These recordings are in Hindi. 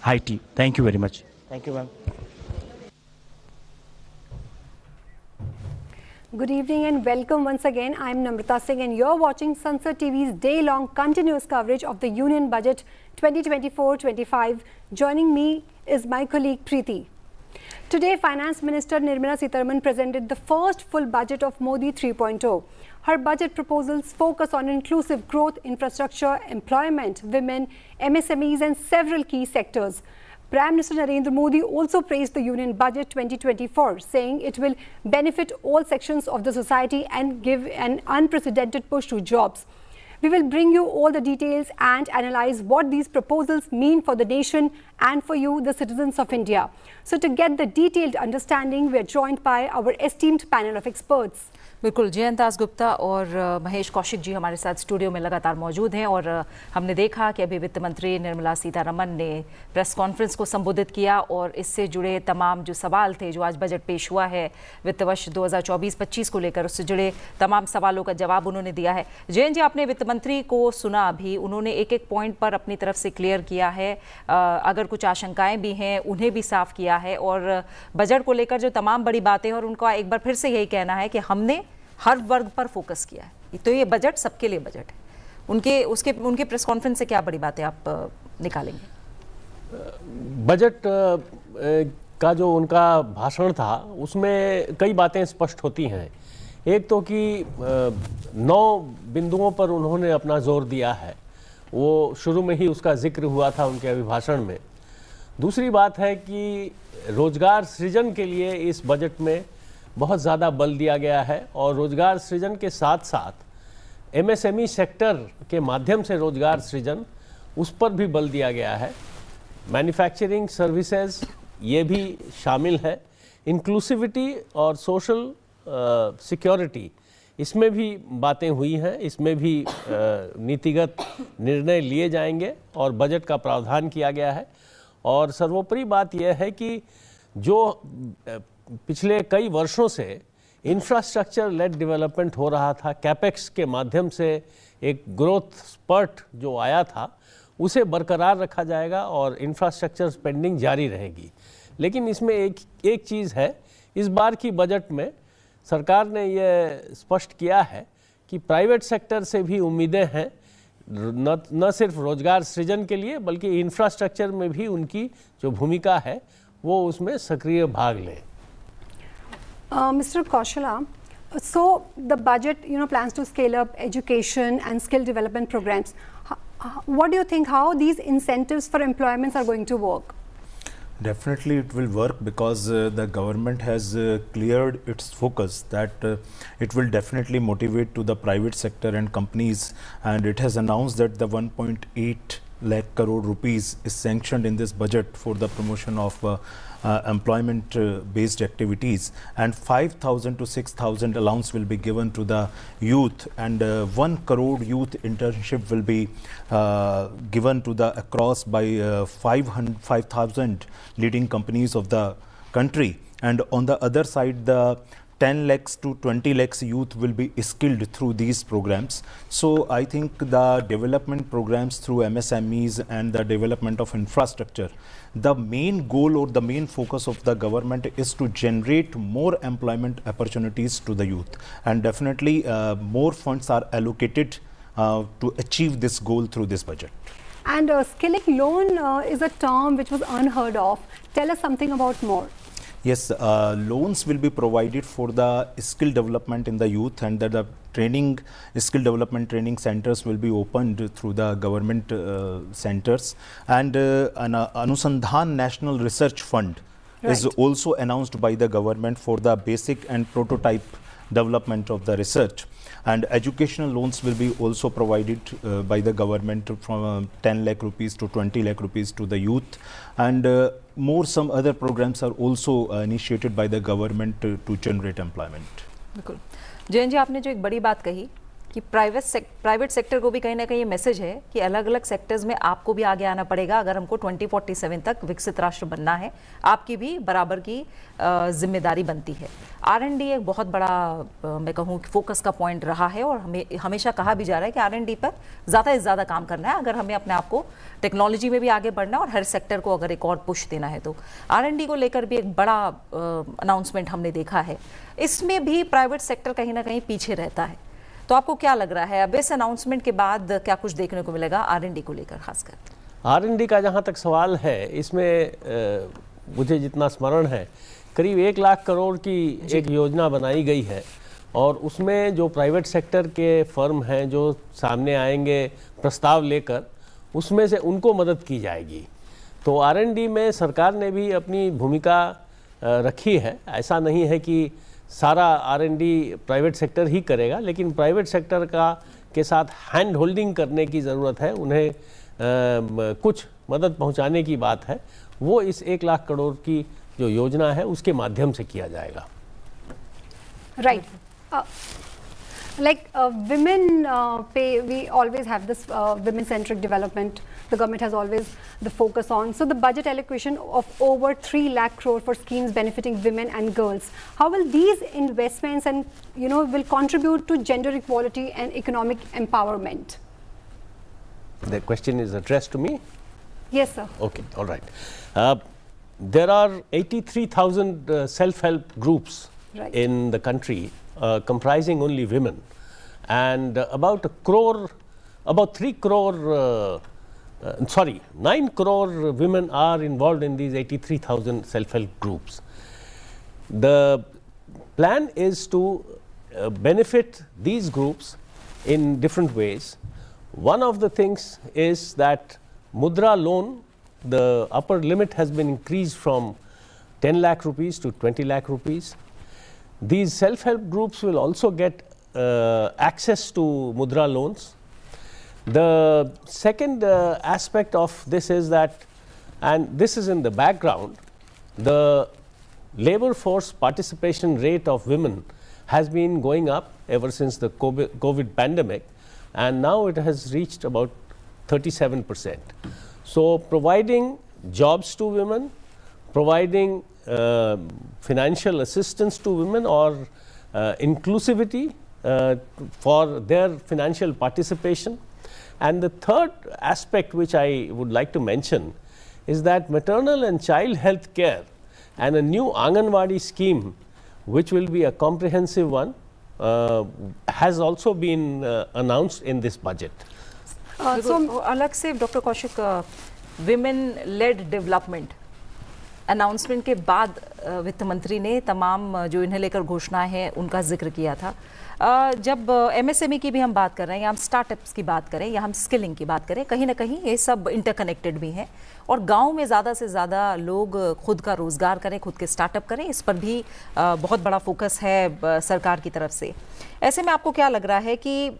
high tea. Thank you very much. Thank you, ma'am. Good evening and welcome once again. I am Namrata Singh and you're watching Sansad TV's day-long continuous coverage of the Union Budget 2024-25. Joining me is my colleague Preeti. Today, Finance Minister Nirmala Sitharaman presented the first full budget of Modi 3.0. Her budget proposals focus on inclusive growth, infrastructure, employment, women, MSMEs and several key sectors. Prime Minister Narendra Modi also praised the Union Budget 2024, saying it will benefit all sections of the society and give an unprecedented push to jobs. We will bring you all the details and analyze what these proposals mean for the nation and for you, the citizens of India. So to get the detailed understanding, we are joined by our esteemed panel of experts. बिल्कुल, जयंत दास गुप्ता और महेश कौशिक जी हमारे साथ स्टूडियो में लगातार मौजूद हैं और हमने देखा कि अभी वित्त मंत्री निर्मला सीतारमण ने प्रेस कॉन्फ्रेंस को संबोधित किया और इससे जुड़े तमाम जो सवाल थे, जो आज बजट पेश हुआ है वित्त वर्ष 2024-25 को लेकर, उससे जुड़े तमाम सवालों का जवाब उन्होंने दिया है। जयंत जी, आपने वित्त मंत्री को सुना, अभी उन्होंने एक एक पॉइंट पर अपनी तरफ से क्लियर किया है, अगर कुछ आशंकाएं भी हैं उन्हें भी साफ किया है और बजट को लेकर जो तमाम बड़ी बातें हैं और उनका एक बार फिर से यही कहना है कि हमने हर वर्ग पर फोकस किया है, तो ये बजट सबके लिए बजट है। उनके प्रेस कॉन्फ्रेंस से क्या बड़ी बातें आप निकालेंगे? बजट का जो उनका भाषण था उसमें कई बातें स्पष्ट होती हैं। एक तो कि 9 बिंदुओं पर उन्होंने अपना जोर दिया है, वो शुरू में ही उसका जिक्र हुआ था उनके अभिभाषण में। दूसरी बात है कि रोजगार सृजन के लिए इस बजट में बहुत ज़्यादा बल दिया गया है और रोजगार सृजन के साथ साथ एमएसएमई सेक्टर के माध्यम से रोजगार सृजन, उस पर भी बल दिया गया है। मैन्युफैक्चरिंग सर्विसेज ये भी शामिल है। इंक्लूसिविटी और सोशल सिक्योरिटी, इसमें भी बातें हुई हैं, इसमें भी नीतिगत निर्णय लिए जाएंगे और बजट का प्रावधान किया गया है। और सर्वोपरि बात यह है कि जो पिछले कई वर्षों से इंफ्रास्ट्रक्चर लेड डेवलपमेंट हो रहा था, कैपेक्स के माध्यम से एक ग्रोथ स्पर्ट जो आया था, उसे बरकरार रखा जाएगा और इंफ्रास्ट्रक्चर स्पेंडिंग जारी रहेगी। लेकिन इसमें एक चीज़ है, इस बार की बजट में सरकार ने यह स्पष्ट किया है कि प्राइवेट सेक्टर से भी उम्मीदें हैं, न सिर्फ रोजगार सृजन के लिए बल्कि इंफ्रास्ट्रक्चर में भी उनकी जो भूमिका है वो उसमें सक्रिय भाग लें। Mr. Kaushala, so the budget, plans to scale up education and skill development programs. What do you think, how these incentives for employments are going to work? Definitely it will work because the government has cleared its focus that it will definitely motivate to the private sector and companies, and it has announced that the 1.8 lakh crore rupees is sanctioned in this budget for the promotion of employment based activities, and 5,000 to 6,000 allowance will be given to the youth, and 1 crore youth internship will be given to the across by 5,000 leading companies of the country. And on the other side, the 10 lakhs to 20 lakhs youth will be skilled through these programs. So I think the development programs through MSMEs and the development of infrastructure, the main goal or the main focus of the government is to generate more employment opportunities to the youth, and definitely more funds are allocated to achieve this goal through this budget. And skilling loan is a term which was unheard of. Tell us something about more. Yes, loans will be provided for the skill development in the youth, and that the skill development training centers will be opened through the government centers, and an Anusandhan National Research Fund is also announced by the government for the basic and prototype development of the research. And educational loans will be also provided by the government from 10 lakh rupees to 20 lakh rupees to the youth, and some other programs are also initiated by the government to generate employment. बिल्कुल, जयंत जी, आपने जो एक बड़ी बात कही कि प्राइवेट सेक्टर को भी कहीं ना कहीं ये मैसेज है कि अलग अलग सेक्टर्स में आपको भी आगे आना पड़ेगा अगर हमको 2047 तक विकसित राष्ट्र बनना है, आपकी भी बराबर की जिम्मेदारी बनती है। R&D एक बहुत बड़ा मैं कहूँ फोकस का पॉइंट रहा है और हमें हमेशा कहा भी जा रहा है कि R&D पर ज़्यादा से ज़्यादा काम करना है अगर हमें अपने आप को टेक्नोलॉजी में भी आगे बढ़ना है और हर सेक्टर को अगर एक और पुश देना है तो R&D को लेकर भी एक बड़ा अनाउंसमेंट हमने देखा है। इसमें भी प्राइवेट सेक्टर कहीं ना कहीं पीछे रहता है, तो आपको क्या लग रहा है अब इस अनाउंसमेंट के बाद क्या कुछ देखने को मिलेगा R&D को लेकर खासकर? R&D का जहाँ तक सवाल है, इसमें मुझे जितना स्मरण है करीब 1 लाख करोड़ की एक योजना बनाई गई है और उसमें जो प्राइवेट सेक्टर के फर्म हैं जो सामने आएंगे प्रस्ताव लेकर, उसमें से उनको मदद की जाएगी। तो R&D में सरकार ने भी अपनी भूमिका रखी है। ऐसा नहीं है कि सारा R&D प्राइवेट सेक्टर ही करेगा, लेकिन प्राइवेट सेक्टर के साथ हैंड होल्डिंग करने की ज़रूरत है, उन्हें कुछ मदद पहुंचाने की बात है। वो इस 1 लाख करोड़ की जो योजना है उसके माध्यम से किया जाएगा। Right. Like women pay, we always have this women-centric development. The government has always the focus on. So the budget allocation of over 3 lakh crore for schemes benefiting women and girls. How will these investments and will contribute to gender equality and economic empowerment? The question is addressed to me? Yes, sir. Okay, all right. There are 83,000 self-help groups in the country, comprising only women, and about 9 crore women are involved in these 83,000 self-help groups. The plan is to benefit these groups in different ways. One of the things is that Mudra loan, the upper limit has been increased from 10 lakh rupees to 20 lakh rupees. These self-help groups will also get access to Mudra loans. The second aspect of this is that, and this is in the background, the labor force participation rate of women has been going up ever since the COVID pandemic, and now it has reached about 37%. So providing jobs to women, providing financial assistance to women or inclusivity for their financial participation. And the third aspect which I would like to mention is that maternal and child health care and a new Anganwadi scheme, which will be a comprehensive one, has also been announced in this budget. So अलग से doctor Kaushik, women lead development announcement के बाद वित्त मंत्री ने तमाम जो इन्हें लेकर घोषणाएं हैं उनका जिक्र किया था। जब MSME की भी हम बात कर रहे हैं या हम स्टार्टअप्स की बात करें या हम स्किलिंग की बात करें, कहीं ना कहीं ये सब इंटरकनेक्टेड भी हैं और गांव में ज़्यादा से ज़्यादा लोग खुद का रोज़गार करें, खुद के स्टार्टअप करें, इस पर भी बहुत बड़ा फोकस है सरकार की तरफ से। ऐसे में आपको क्या लग रहा है कि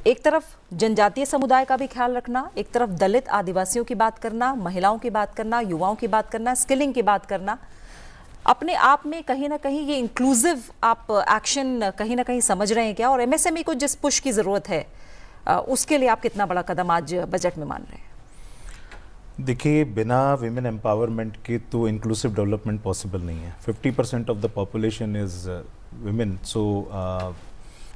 एक तरफ जनजातीय समुदाय का भी ख्याल रखना, एक तरफ दलित आदिवासियों की बात करना, महिलाओं की बात करना, युवाओं की बात करना, स्किलिंग की बात करना, अपने आप में कहीं ना कहीं ये इंक्लूसिव आप एक्शन कहीं ना कहीं समझ रहे हैं क्या? और MSME को जिस पुश की ज़रूरत है उसके लिए आप कितना बड़ा कदम आज बजट में मान रहे हैं? देखिए, बिना विमेन एम्पावरमेंट के तो इंक्लूसिव डेवलपमेंट पॉसिबल नहीं है। 50% of the population is women, so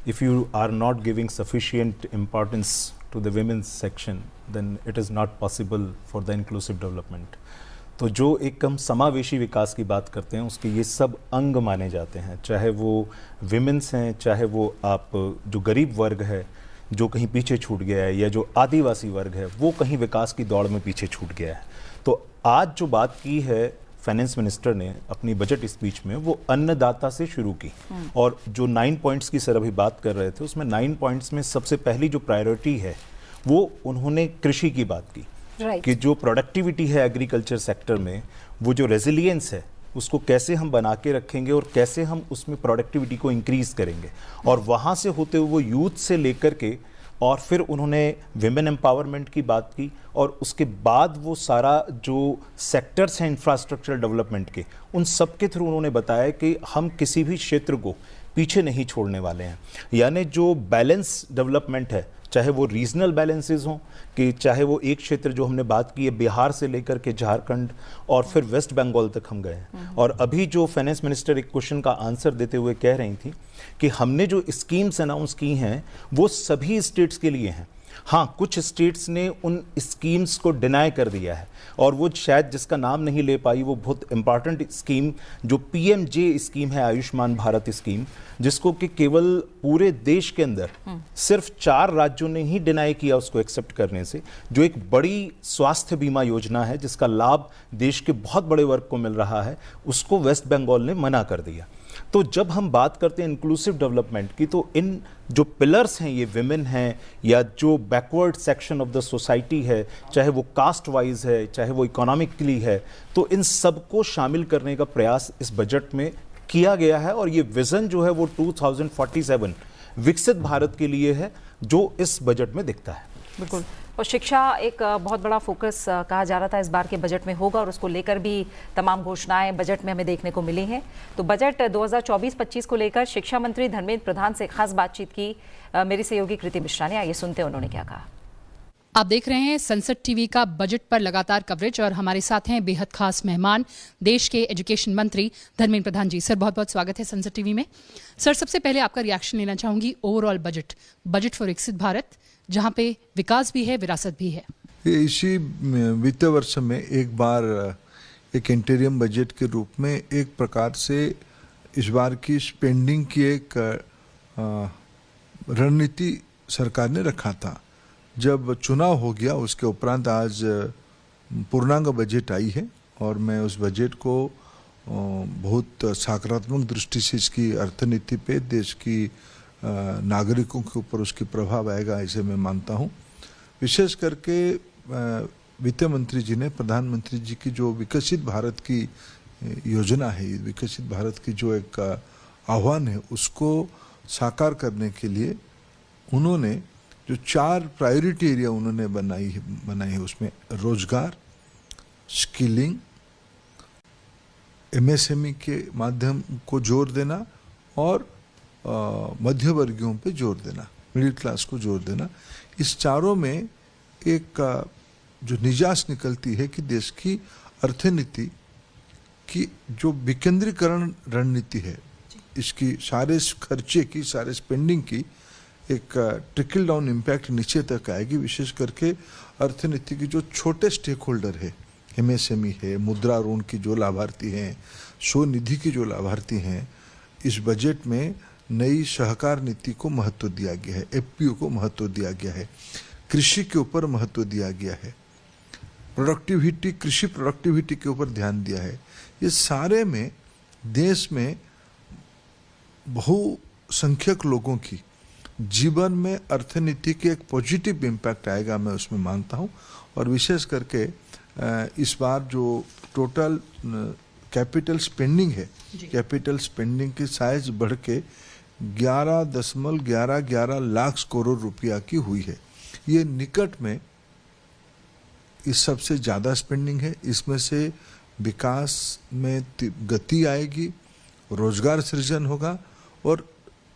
if you are not giving sufficient importance to the women's section, then it is not possible for the inclusive development. तो जो एक हम समावेशी विकास की बात करते हैं उसके ये सब अंग माने जाते हैं, चाहे वो विमेंस हैं, चाहे वो आप जो गरीब वर्ग है जो कहीं पीछे छूट गया है, या जो आदिवासी वर्ग है वो कहीं विकास की दौड़ में पीछे छूट गया है। तो आज जो बात की है फाइनेंस मिनिस्टर ने अपनी बजट स्पीच में, वो अन्नदाता से शुरू की, और जो 9 पॉइंट्स की सर अभी बात कर रहे थे उसमें 9 पॉइंट्स में सबसे पहली जो प्रायोरिटी है वो उन्होंने कृषि की बात की, कि जो प्रोडक्टिविटी है एग्रीकल्चर सेक्टर में, वो जो रेजिलियंस है उसको कैसे हम बना के रखेंगे और कैसे हम उसमें प्रोडक्टिविटी को इंक्रीज करेंगे, और वहाँ से होते हुए वो यूथ से लेकर के, और फिर उन्होंने विमेन एम्पावरमेंट की बात की, और उसके बाद वो सारा जो सेक्टर्स हैं इंफ्रास्ट्रक्चर डेवलपमेंट के, उन सब के थ्रू उन्होंने बताया कि हम किसी भी क्षेत्र को पीछे नहीं छोड़ने वाले हैं। यानी जो बैलेंस डेवलपमेंट है, चाहे वो रीजनल बैलेंसेस हों, कि चाहे वो एक क्षेत्र जो हमने बात की है बिहार से लेकर के झारखंड और फिर वेस्ट बंगाल तक हम गए हैं। और अभी जो फाइनेंस मिनिस्टर एक क्वेश्चन का आंसर देते हुए कह रही थी कि हमने जो स्कीम्स अनाउंस की हैं वो सभी स्टेट्स के लिए हैं। हाँ, कुछ स्टेट्स ने उन स्कीम्स को डिनाई कर दिया है, और वो शायद जिसका नाम नहीं ले पाई, वो बहुत इंपॉर्टेंट स्कीम जो पीएमजे स्कीम है, आयुष्मान भारत स्कीम, जिसको कि केवल पूरे देश के अंदर सिर्फ 4 राज्यों ने ही डिनाई किया उसको एक्सेप्ट करने से, जो एक बड़ी स्वास्थ्य बीमा योजना है जिसका लाभ देश के बहुत बड़े वर्ग को मिल रहा है, उसको वेस्ट बंगाल ने मना कर दिया। तो जब हम बात करते हैं इंक्लूसिव डेवलपमेंट की, तो इन जो पिलर्स हैं, ये विमेन हैं या जो backward section of the society है, चाहे वो कास्ट वाइज है, चाहे वो इकोनॉमिकली है, तो इन सबको शामिल करने का प्रयास इस बजट में किया गया है। और ये विजन जो है वो 2047 विकसित भारत के लिए है, जो इस बजट में दिखता है। बिल्कुल। और शिक्षा एक बहुत बड़ा फोकस कहा जा रहा था इस बार के बजट में होगा, और उसको लेकर भी तमाम घोषणाएं बजट में हमें देखने को मिली हैं। तो बजट 2024-25 को लेकर शिक्षा मंत्री धर्मेंद्र प्रधान से खास बातचीत की मेरी सहयोगी कृति मिश्रा ने। आइए सुनते हैं उन्होंने क्या कहा। आप देख रहे हैं संसद टीवी का बजट पर लगातार कवरेज, और हमारे साथ हैं बेहद खास मेहमान, देश के एजुकेशन मंत्री धर्मेंद्र प्रधान जी। सर, बहुत बहुत स्वागत है संसद टीवी में। सर, सबसे पहले आपका रिएक्शन लेना चाहूंगी ओवरऑल बजट फॉर विकसित भारत, जहां पे विकास भी है, विरासत भी है। इसी वित्त वर्ष में एक बार एक इंटीरियम बजट के रूप में एक प्रकार से इस बार की स्पेंडिंग की एक रणनीति सरकार ने रखा था। जब चुनाव हो गया उसके उपरांत आज पूर्णांग बजट आई है, और मैं उस बजट को बहुत सकारात्मक दृष्टि से इसकी अर्थनीति पे, देश की नागरिकों के ऊपर उसकी प्रभाव आएगा ऐसे मैं मानता हूँ। विशेष करके वित्त मंत्री जी ने प्रधानमंत्री जी की जो विकसित भारत की योजना है, विकसित भारत की जो एक आह्वान है, उसको साकार करने के लिए उन्होंने जो 4 प्रायोरिटी एरिया उन्होंने बनाई है उसमें रोजगार, स्किलिंग, एमएसएमई के माध्यम को जोर देना और मध्य वर्गीयों पे जोर देना, मिडिल क्लास को जोर देना। इस चारों में एक जो निजात निकलती है कि देश की अर्थनीति की जो विकेंद्रीकरण रणनीति है, इसकी सारे खर्चे की, सारे स्पेंडिंग की एक ट्रिकल डाउन इम्पैक्ट नीचे तक आएगी। विशेष करके अर्थनीति की जो छोटे स्टेक होल्डर है, एमएसएमई है, मुद्रा ऋण की जो लाभार्थी हैं, स्वनिधि की जो लाभार्थी हैं, इस बजट में नई सहकार नीति को महत्व दिया गया है, एफपीओ को महत्व दिया गया है, कृषि के ऊपर महत्व दिया गया है, प्रोडक्टिविटी, कृषि प्रोडक्टिविटी के ऊपर ध्यान दिया है। ये सारे में देश में बहुसंख्यक लोगों की जीवन में अर्थनीति के एक पॉजिटिव इम्पैक्ट आएगा, मैं उसमें मानता हूँ। और विशेष करके इस बार जो टोटल कैपिटल स्पेंडिंग है, कैपिटल स्पेंडिंग की साइज बढ़ के 11.11 लाख करोड़ रुपया की हुई है। ये निकट में इस सबसे ज़्यादा स्पेंडिंग है। इसमें से विकास में गति आएगी, रोजगार सृजन होगा और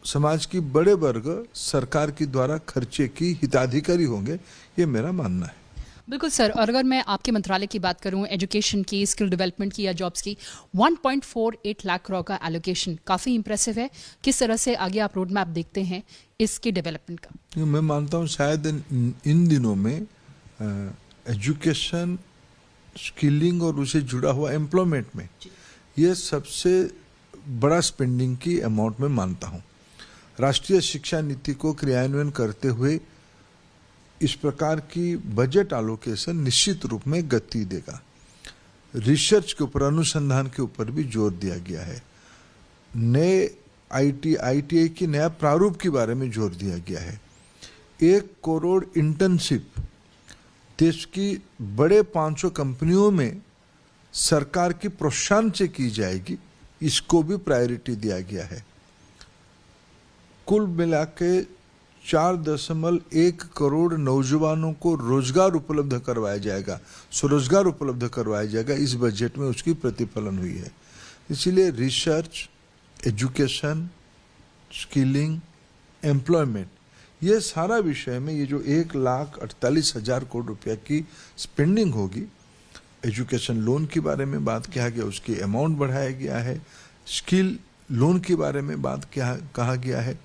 समाज की बड़े वर्ग सरकार के द्वारा खर्चे की हिताधिकारी होंगे, ये मेरा मानना है। बिल्कुल सर, और अगर मैं आपके मंत्रालय की बात करूं, एजुकेशन की, स्किल डेवलपमेंट की या जॉब्स की, 1.48 लाख करोड़ का एलोकेशन काफ़ी इंप्रेसिव है। किस तरह से आगे आप रोड मैप देखते हैं इसके डेवलपमेंट का? मैं मानता हूं शायद इन दिनों में एजुकेशन, स्किलिंग और उससे जुड़ा हुआ एम्प्लॉयमेंट में ये सबसे बड़ा स्पेंडिंग की अमाउंट में मानता हूं। राष्ट्रीय शिक्षा नीति को क्रियान्वयन करते हुए इस प्रकार की बजट एलोकेशन निश्चित रूप में गति देगा। रिसर्च के ऊपर, अनुसंधान के ऊपर भी जोर दिया गया है। नए आईटीआई की नया प्रारूप के बारे में जोर दिया गया है। 1 करोड़ इंटर्नशिप देश की बड़े 500 कंपनियों में सरकार की प्रोत्साहन से की जाएगी, इसको भी प्रायोरिटी दिया गया है। कुल मिला के 4.1 करोड़ नौजवानों को रोजगार उपलब्ध करवाया जाएगा, स्वरोजगार उपलब्ध करवाया जाएगा। इस बजट में उसकी प्रतिफलन हुई है। इसीलिए रिसर्च, एजुकेशन, स्किलिंग, एम्प्लॉयमेंट, ये सारा विषय में ये जो 1,48,000 करोड़ रुपया की स्पेंडिंग होगी, एजुकेशन लोन के बारे में बात किया गया, उसकी अमाउंट बढ़ाया गया है, स्किल लोन के बारे में बात कहा गया है,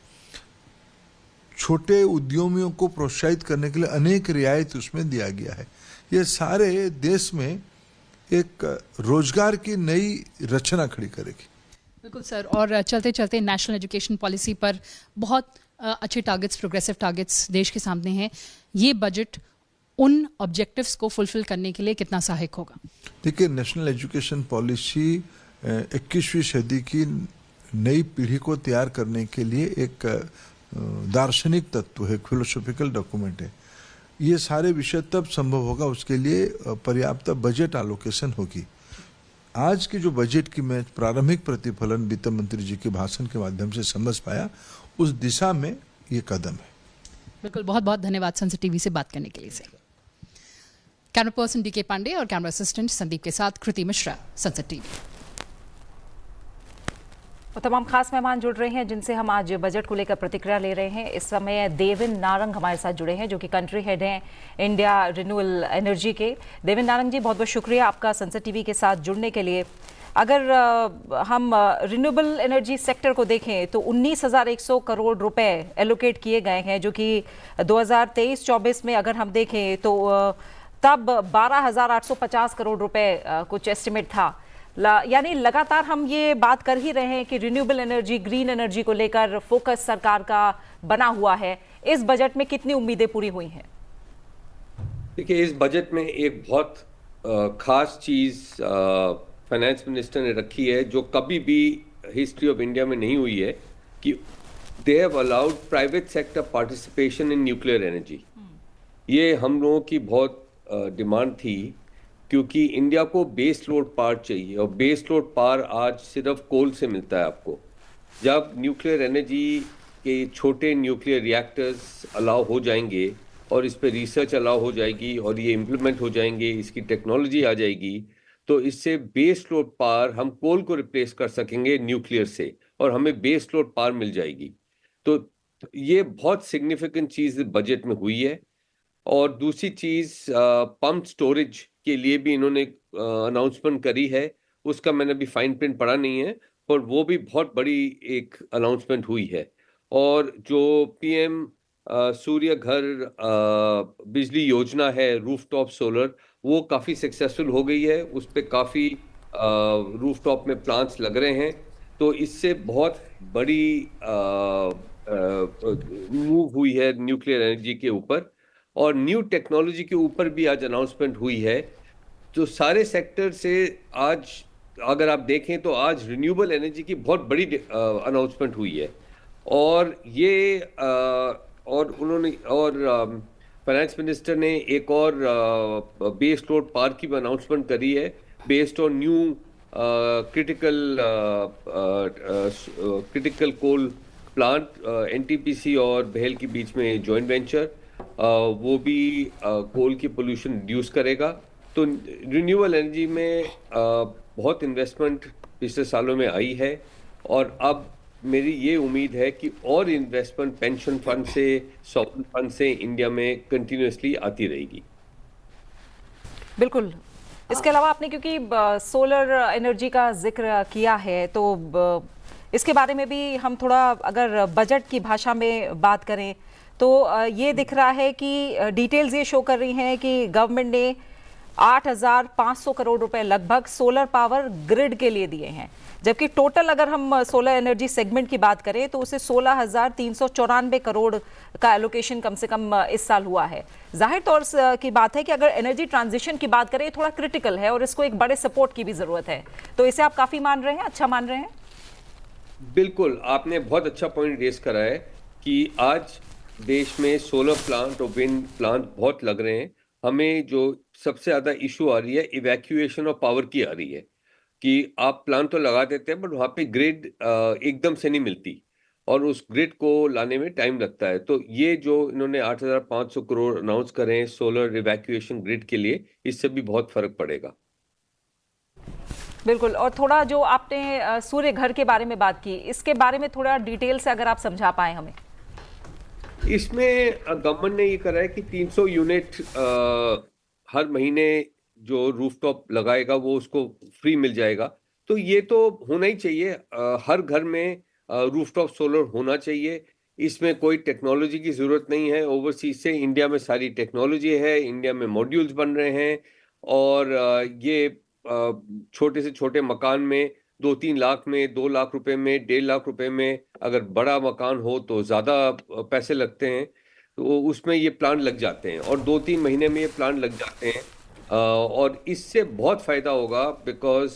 छोटे उद्यमियों को प्रोत्साहित करने के लिए अनेक रियायत उसमें दिया गया है। ये सारे देश में एक रोजगार की नई रचना खड़ी करेगी। बिल्कुल सर, और चलते चलते नेशनल एजुकेशन पॉलिसी पर बहुत अच्छे टारगेट्स, प्रोग्रेसिव टारगेट्स देश के सामने हैं। ये बजट उन ऑब्जेक्टिव्स को फुलफिल करने के लिए कितना सहायक होगा? देखिए, नेशनल एजुकेशन पॉलिसी 21वीं सदी की नई पीढ़ी को तैयार करने के लिए एक दार्शनिक तत्व है, फिलोसॉफिकल डॉक्यूमेंट है। ये सारे विषय तब संभव होगा उसके लिए पर्याप्त बजट एलोकेशन होगी। आज की जो बजट की मैं प्रारंभिक प्रतिफलन वित्त मंत्री जी के भाषण के माध्यम से समझ पाया, उस दिशा में ये कदम है। बिल्कुल, बहुत बहुत धन्यवाद संसद टीवी से बात करने के लिए। कैमरा पर्सन डीके पांडे और कैमरा असिस्टेंट संदीप के साथ कृति मिश्रा, संसद टीवी। और तमाम खास मेहमान जुड़ रहे हैं जिनसे हम आज बजट को लेकर प्रतिक्रिया ले रहे हैं। इस समय देवेंद्र नारंग हमारे साथ जुड़े हैं, जो कि कंट्री हेड हैं इंडिया रिन्यूएबल एनर्जी के। देवेंद्र नारंग जी, बहुत बहुत शुक्रिया आपका संसद टीवी के साथ जुड़ने के लिए। अगर हम रिन्यूएबल एनर्जी सेक्टर को देखें तो 19,100 करोड़ रुपए एलोकेट किए गए हैं, जो कि 2023-24 में अगर हम देखें तो तब 12,850 करोड़ रुपए कुछ एस्टिमेट था। यानी लगातार हम ये बात कर ही रहे हैं कि रिन्यूएबल एनर्जी, ग्रीन एनर्जी को लेकर फोकस सरकार का बना हुआ है। इस बजट में कितनी उम्मीदें पूरी हुई हैं? देखिए, इस बजट में एक बहुत खास चीज फाइनेंस मिनिस्टर ने रखी है, जो कभी भी हिस्ट्री ऑफ इंडिया में नहीं हुई है, कि they have allowed private sector participation in nuclear energy. ये हम लोगों की बहुत डिमांड थी, क्योंकि इंडिया को बेस लोड पावर चाहिए, और बेस लोड पावर आज सिर्फ कोल से मिलता है आपको। जब न्यूक्लियर एनर्जी के छोटे न्यूक्लियर रिएक्टर्स अलाउ हो जाएंगे और इस पर रिसर्च अलाउ हो जाएगी और ये इम्प्लीमेंट हो जाएंगे, इसकी टेक्नोलॉजी आ जाएगी, तो इससे बेस लोड पावर हम कोल को रिप्लेस कर सकेंगे न्यूक्लियर से, और हमें बेस लोड पावर मिल जाएगी। तो ये बहुत सिग्निफिकेंट चीज़ बजट में हुई है। और दूसरी चीज़, पंप स्टोरेज के लिए भी इन्होंने अनाउंसमेंट करी है। उसका मैंने अभी फाइन प्रिंट पढ़ा नहीं है, पर वो भी बहुत बड़ी एक अनाउंसमेंट हुई है। और जो पीएम सूर्य घर बिजली योजना है, रूफटॉप सोलर, वो काफ़ी सक्सेसफुल हो गई है। उस पर काफ़ी रूफटॉप में प्लांट्स लग रहे हैं। तो इससे बहुत बड़ी मूव हुई है न्यूक्लियर एनर्जी के ऊपर, और न्यू टेक्नोलॉजी के ऊपर भी आज अनाउंसमेंट हुई है। तो सारे सेक्टर से आज अगर आप देखें तो आज रिन्यूएबल एनर्जी की बहुत बड़ी अनाउंसमेंट हुई है। और ये और उन्होंने फाइनेंस मिनिस्टर ने एक और बेस लोड पावर की भी अनाउंसमेंट करी है, based on new critical coal plant, NTPC और बहेल के बीच में जॉइंट वेंचर, वो भी कोल की पोल्यूशन रिड्यूस करेगा। तो रिन्यूएबल एनर्जी में बहुत इन्वेस्टमेंट पिछले सालों में आई है, और अब मेरी ये उम्मीद है कि और इन्वेस्टमेंट पेंशन फंड से, सॉवरेन फंड से इंडिया में कंटिन्यूसली आती रहेगी। बिल्कुल। इसके अलावा आपने क्योंकि सोलर एनर्जी का जिक्र किया है, तो इसके बारे में भी हम थोड़ा अगर बजट की भाषा में बात करें तो ये दिख रहा है कि डिटेल्स ये शो कर रही हैं कि गवर्नमेंट ने 8,500 करोड़ रुपए लगभग सोलर पावर ग्रिड के लिए दिए हैं, जबकि टोटल अगर हम सोलर एनर्जी सेगमेंट की बात करें तो उसे 16,394 करोड़ का एलोकेशन कम से कम इस साल हुआ है। जाहिर तौर की बात है कि अगर एनर्जी ट्रांजिशन की बात करें, थोड़ा क्रिटिकल है और इसको एक बड़े सपोर्ट की भी जरूरत है। तो इसे आप काफी मान रहे हैं, अच्छा मान रहे हैं? बिल्कुल, आपने बहुत अच्छा पॉइंट रेस करा है कि आज देश में सोलर प्लांट और विंड प्लांट बहुत लग रहे हैं। हमें जो सबसे ज़्यादा इशू आ रही है इवैक्यूएशन ऑफ पावर की आ रही है, कि आप प्लांट तो लगा देते हैं बट वहाँ पे ग्रिड एकदम से नहीं मिलती, और उस ग्रिड को लाने में टाइम लगता है। तो ये जो इन्होंने 8,500 करोड़ अनाउंस करे हैं सोलर इवैक्यूएशन ग्रिड के लिए, इससे भी बहुत फर्क पड़ेगा। बिल्कुल। और थोड़ा जो आपने सूर्य घर के बारे में बात की, इसके बारे में थोड़ा डिटेल से अगर आप समझा पाए हमें। इसमें गवर्नमेंट ने ये करा है कि 300 यूनिट हर महीने जो रूफटॉप लगाएगा वो उसको फ्री मिल जाएगा। तो ये तो होना ही चाहिए, हर घर में रूफटॉप सोलर होना चाहिए। इसमें कोई टेक्नोलॉजी की ज़रूरत नहीं है, ओवरसीज से इंडिया में सारी टेक्नोलॉजी है, इंडिया में मॉड्यूल्स बन रहे हैं। और ये छोटे से छोटे मकान में 2-3 लाख में, 2 लाख रुपए में, 1.5 लाख रुपए में, अगर बड़ा मकान हो तो ज़्यादा पैसे लगते हैं, तो उसमें ये प्लांट लग जाते हैं और 2-3 महीने में ये प्लांट लग जाते हैं। और इससे बहुत फ़ायदा होगा, बिकॉज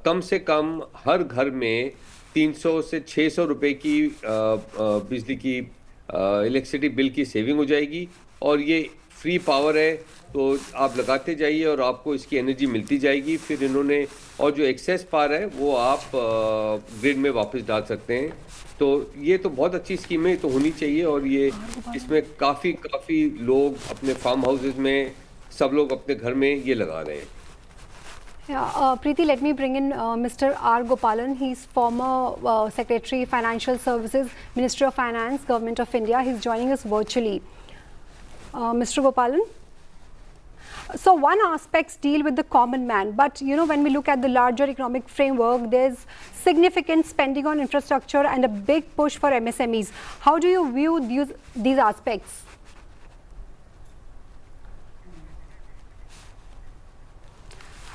कम से कम हर घर में 300 से 600 रुपए की बिजली की इलेक्ट्रिसिटी बिल की सेविंग हो जाएगी। और ये फ्री पावर है, तो आप लगाते जाइए और आपको इसकी एनर्जी मिलती जाएगी। फिर इन्होंने और जो एक्सेस पावर है वो आप ग्रिड में वापस डाल सकते हैं। तो ये तो बहुत अच्छी स्कीम है, तो होनी चाहिए। और ये इसमें काफ़ी लोग अपने फार्म हाउसेज में, सब लोग अपने घर में ये लगा रहे हैं। Yeah, Preeti, let me bring in Mr. R. Gopalan. He's former Secretary, Financial Services, Ministry of Finance, Government of India. He's joining us virtually. Mr. Gopalan? So one aspects deal with the common man, but you know, when we look at the larger economic framework, there's significant spending on infrastructure and a big push for MSMEs. How do you view these aspects?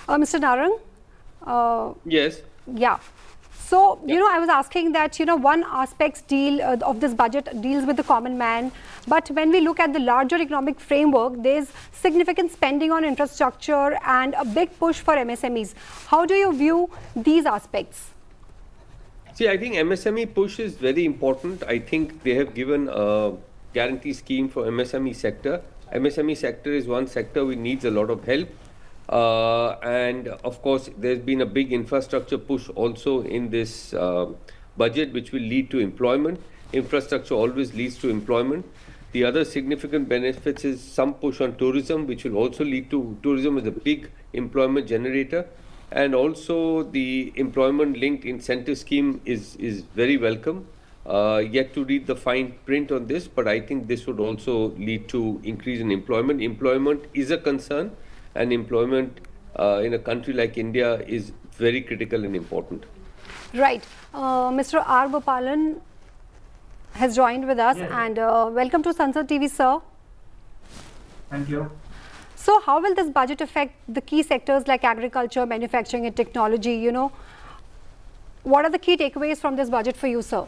Mr. Narang? Yes. Yeah. So, you know, I was asking that, you know, one aspect of this budget deals with the common man, but when we look at the larger economic framework, there's significant spending on infrastructure and a big push for MSMEs. How do you view these aspects? See, I think MSME push is very important. I think they have given a guarantee scheme for MSME sector. MSME sector is one sector which needs a lot of help. And of course, there's been a big infrastructure push also in this budget, which will lead to employment. Infrastructure always leads to employment. The other significant benefits is some push on tourism, which will also lead to tourism as a big employment generator. And also the employment linked incentive scheme is very welcome. Yet to read the fine print on this, but I think this would also lead to increase in employment. Employment is a concern, and employment in a country like India is very critical and important. Right. Mr. R. Gopalan has joined with us, and welcome to Sansad TV, sir. Thank you. So how will this budget affect the key sectors like agriculture, manufacturing and technology? You know, what are the key takeaways from this budget for you, sir?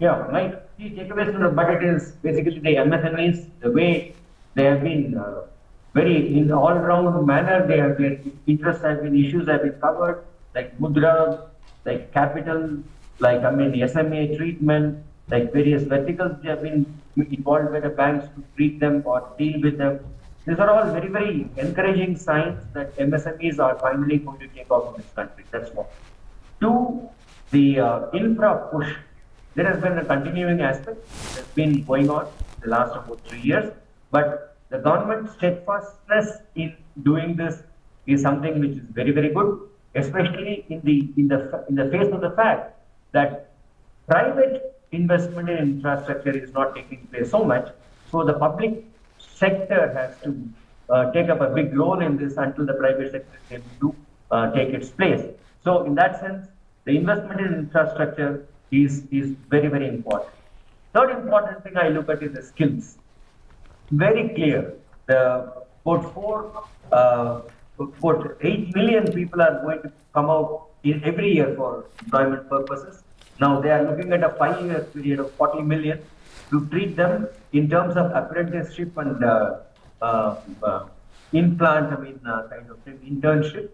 Yeah, my key takeaways from the budget is basically the MSMEs, the way they have been very in all-round manner, their interests have been, issues have been covered, like Mudra, like capital, like SMA treatment, like various verticals they have been involved by the banks to treat them or deal with them. These are all very, very encouraging signs that MSMEs are finally going to take off in this country. That's one. Two, the infra push. There has been a continuing aspect that's been going on the last about 3 years, but the government's steadfastness in doing this is something which is very, very good, especially in the face of the fact that private investment in infrastructure is not taking place so much. So the public sector has to take up a big role in this until the private sector is able to take its place. So in that sense, the investment in infrastructure is very, very important. Third important thing I look at is the skills. Very clear. About 8 million people are going to come out every year for employment purposes. Now they are looking at a 5-year period of 40 million to treat them in terms of apprenticeship and kind of internship.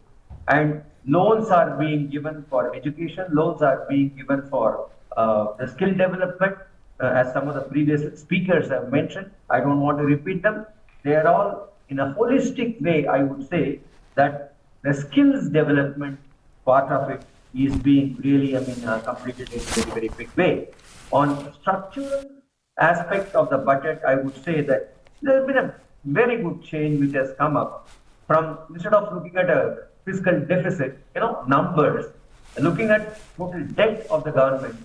And loans are being given for education. Loans are being given for the skill development. As some of the previous speakers have mentioned, I don't want to repeat them. They are all in a holistic way. I would say that the skills development part of it is being really, completed in a very, very big way. On the structural aspect of the budget, I would say that there has been a very good change which has come up from, instead of looking at a fiscal deficit, numbers, looking at total debt of the government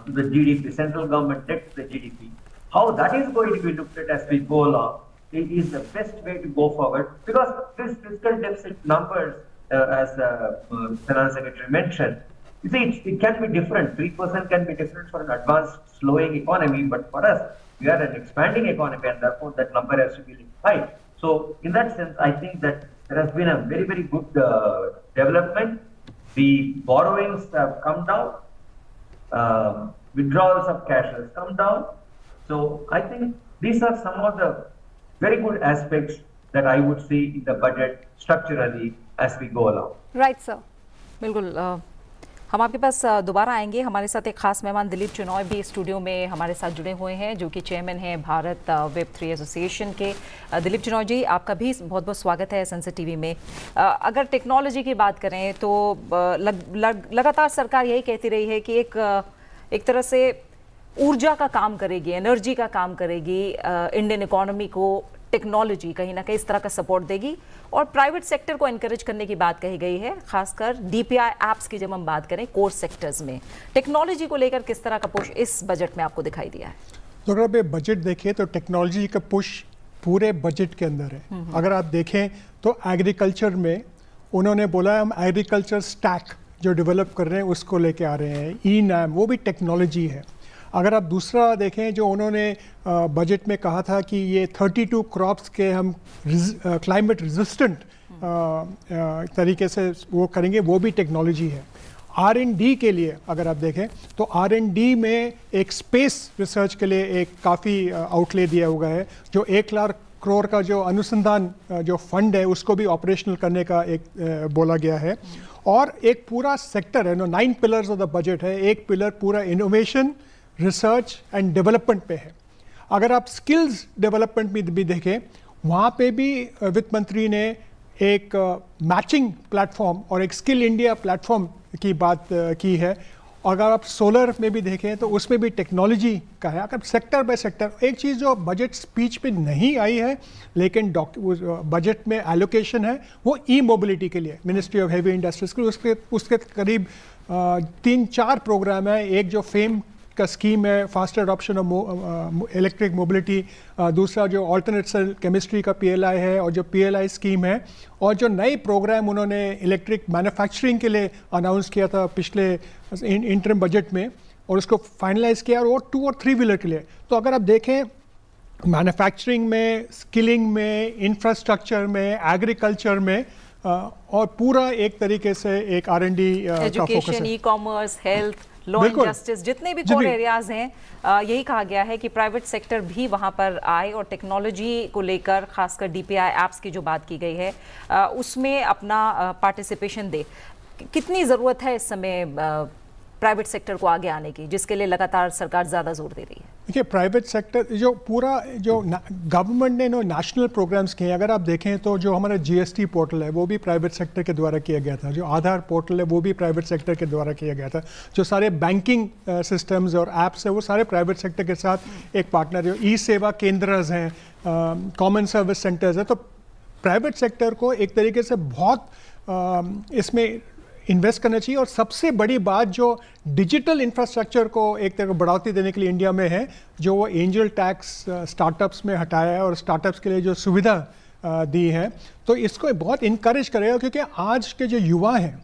to the GDP, central government debt to the GDP, how that is going to be looked at as we go along, it is the best way to go forward, because this fiscal deficit numbers, as Finance Secretary mentioned, you see, it can be different. 3% can be different for an advanced, slowing economy, but for us, we are an expanding economy, and therefore that number has to be high. So, in that sense, I think that there has been a very, very good development. The borrowings have come down, withdrawals of cash has come down. So, I think these are some of the very good aspects that I would see in the budget structurally as we go along. Right, sir. बिल्कुल हम आपके पास दोबारा आएंगे। हमारे साथ एक खास मेहमान दिलीप चिनॉय भी स्टूडियो में हमारे साथ जुड़े हुए हैं, जो कि चेयरमैन हैं भारत वेब3 एसोसिएशन के। दिलीप चिनॉय जी, आपका भी बहुत बहुत स्वागत है संसद टीवी में। अगर टेक्नोलॉजी की बात करें तो लगातार सरकार यही कहती रही है कि एक तरह से ऊर्जा का काम करेगी, एनर्जी का काम करेगी, इंडियन इकोनॉमी को टेक्नोलॉजी कहीं ना कहीं इस तरह का सपोर्ट देगी, और प्राइवेट सेक्टर को एनकरेज करने की बात कही गई है, खासकर डीपीआई एप्स की जब हम बात करें कोर सेक्टर्स में। टेक्नोलॉजी को लेकर किस तरह का पुश इस बजट में आपको दिखाई दिया है? तो अगर आप बजट देखें तो टेक्नोलॉजी का पुश पूरे बजट के अंदर है। अगर आप देखें तो एग्रीकल्चर में उन्होंने बोला हम एग्रीकल्चर स्टैक जो डेवलप कर रहे हैं उसको लेके आ रहे हैं, ई-नैम, वो भी टेक्नोलॉजी है। अगर आप दूसरा देखें जो उन्होंने बजट में कहा था कि ये 32 क्रॉप्स के हम क्लाइमेट रेजिस्टेंट तरीके से वो करेंगे, वो भी टेक्नोलॉजी है। R&D के लिए अगर आप देखें तो R&D में एक स्पेस रिसर्च के लिए एक काफ़ी आउटले दिया हुआ है, जो 1 लाख करोड़ का जो अनुसंधान जो फंड है उसको भी ऑपरेशनल करने का एक बोला गया है। और एक पूरा सेक्टर है, 9 पिलर्स ऑफ द बजट है, एक पिलर पूरा इनोवेशन, रिसर्च एंड डेवलपमेंट पे है। अगर आप स्किल्स डेवलपमेंट में भी देखें, वहाँ पे भी वित्त मंत्री ने एक मैचिंग प्लेटफॉर्म और एक स्किल इंडिया प्लेटफॉर्म की बात की है। अगर आप सोलर में भी देखें तो उसमें भी टेक्नोलॉजी का है। अगर सेक्टर बाय सेक्टर, एक चीज़ जो बजट स्पीच पे नहीं आई है लेकिन बजट में एलोकेशन है, वो ई मोबिलिटी के लिए, मिनिस्ट्री ऑफ हेवी इंडस्ट्रीज के उसके करीब 3-4 प्रोग्राम है। एक जो फेम का स्कीम है, faster adoption of electric mobility, दूसरा जो ऑल्टरनेट सेल केमिस्ट्री का PLI है, और जो PLI स्कीम है, और जो नए प्रोग्राम उन्होंने इलेक्ट्रिक मैन्युफैक्चरिंग के लिए अनाउंस किया था पिछले इंटरिम बजट में, और उसको फाइनलाइज किया, और वो 2 और 3 व्हीलर के लिए। तो अगर आप देखें मैन्युफैक्चरिंग में, स्किलिंग में, इंफ्रास्ट्रक्चर में, एग्रीकल्चर में, और पूरा एक तरीके से एक R&D का फोकस है। E-commerce, health, law and justice, जितने भी कोर एरियाज हैं, यही कहा गया है कि प्राइवेट सेक्टर भी वहां पर आए और टेक्नोलॉजी को लेकर, खासकर डीपीआई एप्स की जो बात की गई है उसमें अपना पार्टिसिपेशन दे। कितनी ज़रूरत है इस समय प्राइवेट सेक्टर को आगे आने की, जिसके लिए लगातार सरकार ज़्यादा जोर दे रही है? देखिए, प्राइवेट सेक्टर जो पूरा जो गवर्नमेंट ने नेशनल प्रोग्राम्स किए हैं, अगर आप देखें तो जो हमारा GST पोर्टल है वो भी प्राइवेट सेक्टर के द्वारा किया गया था, जो आधार पोर्टल है वो भी प्राइवेट सेक्टर के द्वारा किया गया था, जो सारे बैंकिंग सिस्टम्स और एप्स है वो सारे प्राइवेट सेक्टर के साथ एक पार्टनर है। ई-सेवा केंद्र हैं, कॉमन सर्विस सेंटर्स हैं, तो प्राइवेट सेक्टर को एक तरीके से बहुत इसमें इन्वेस्ट करना चाहिए। और सबसे बड़ी बात जो डिजिटल इंफ्रास्ट्रक्चर को एक तरह बढ़ावा देने के लिए इंडिया में है, जो वो एंजल टैक्स स्टार्टअप्स में हटाया है और स्टार्टअप्स के लिए जो सुविधा दी है, तो इसको बहुत इनकरेज करेगा, क्योंकि आज के जो युवा हैं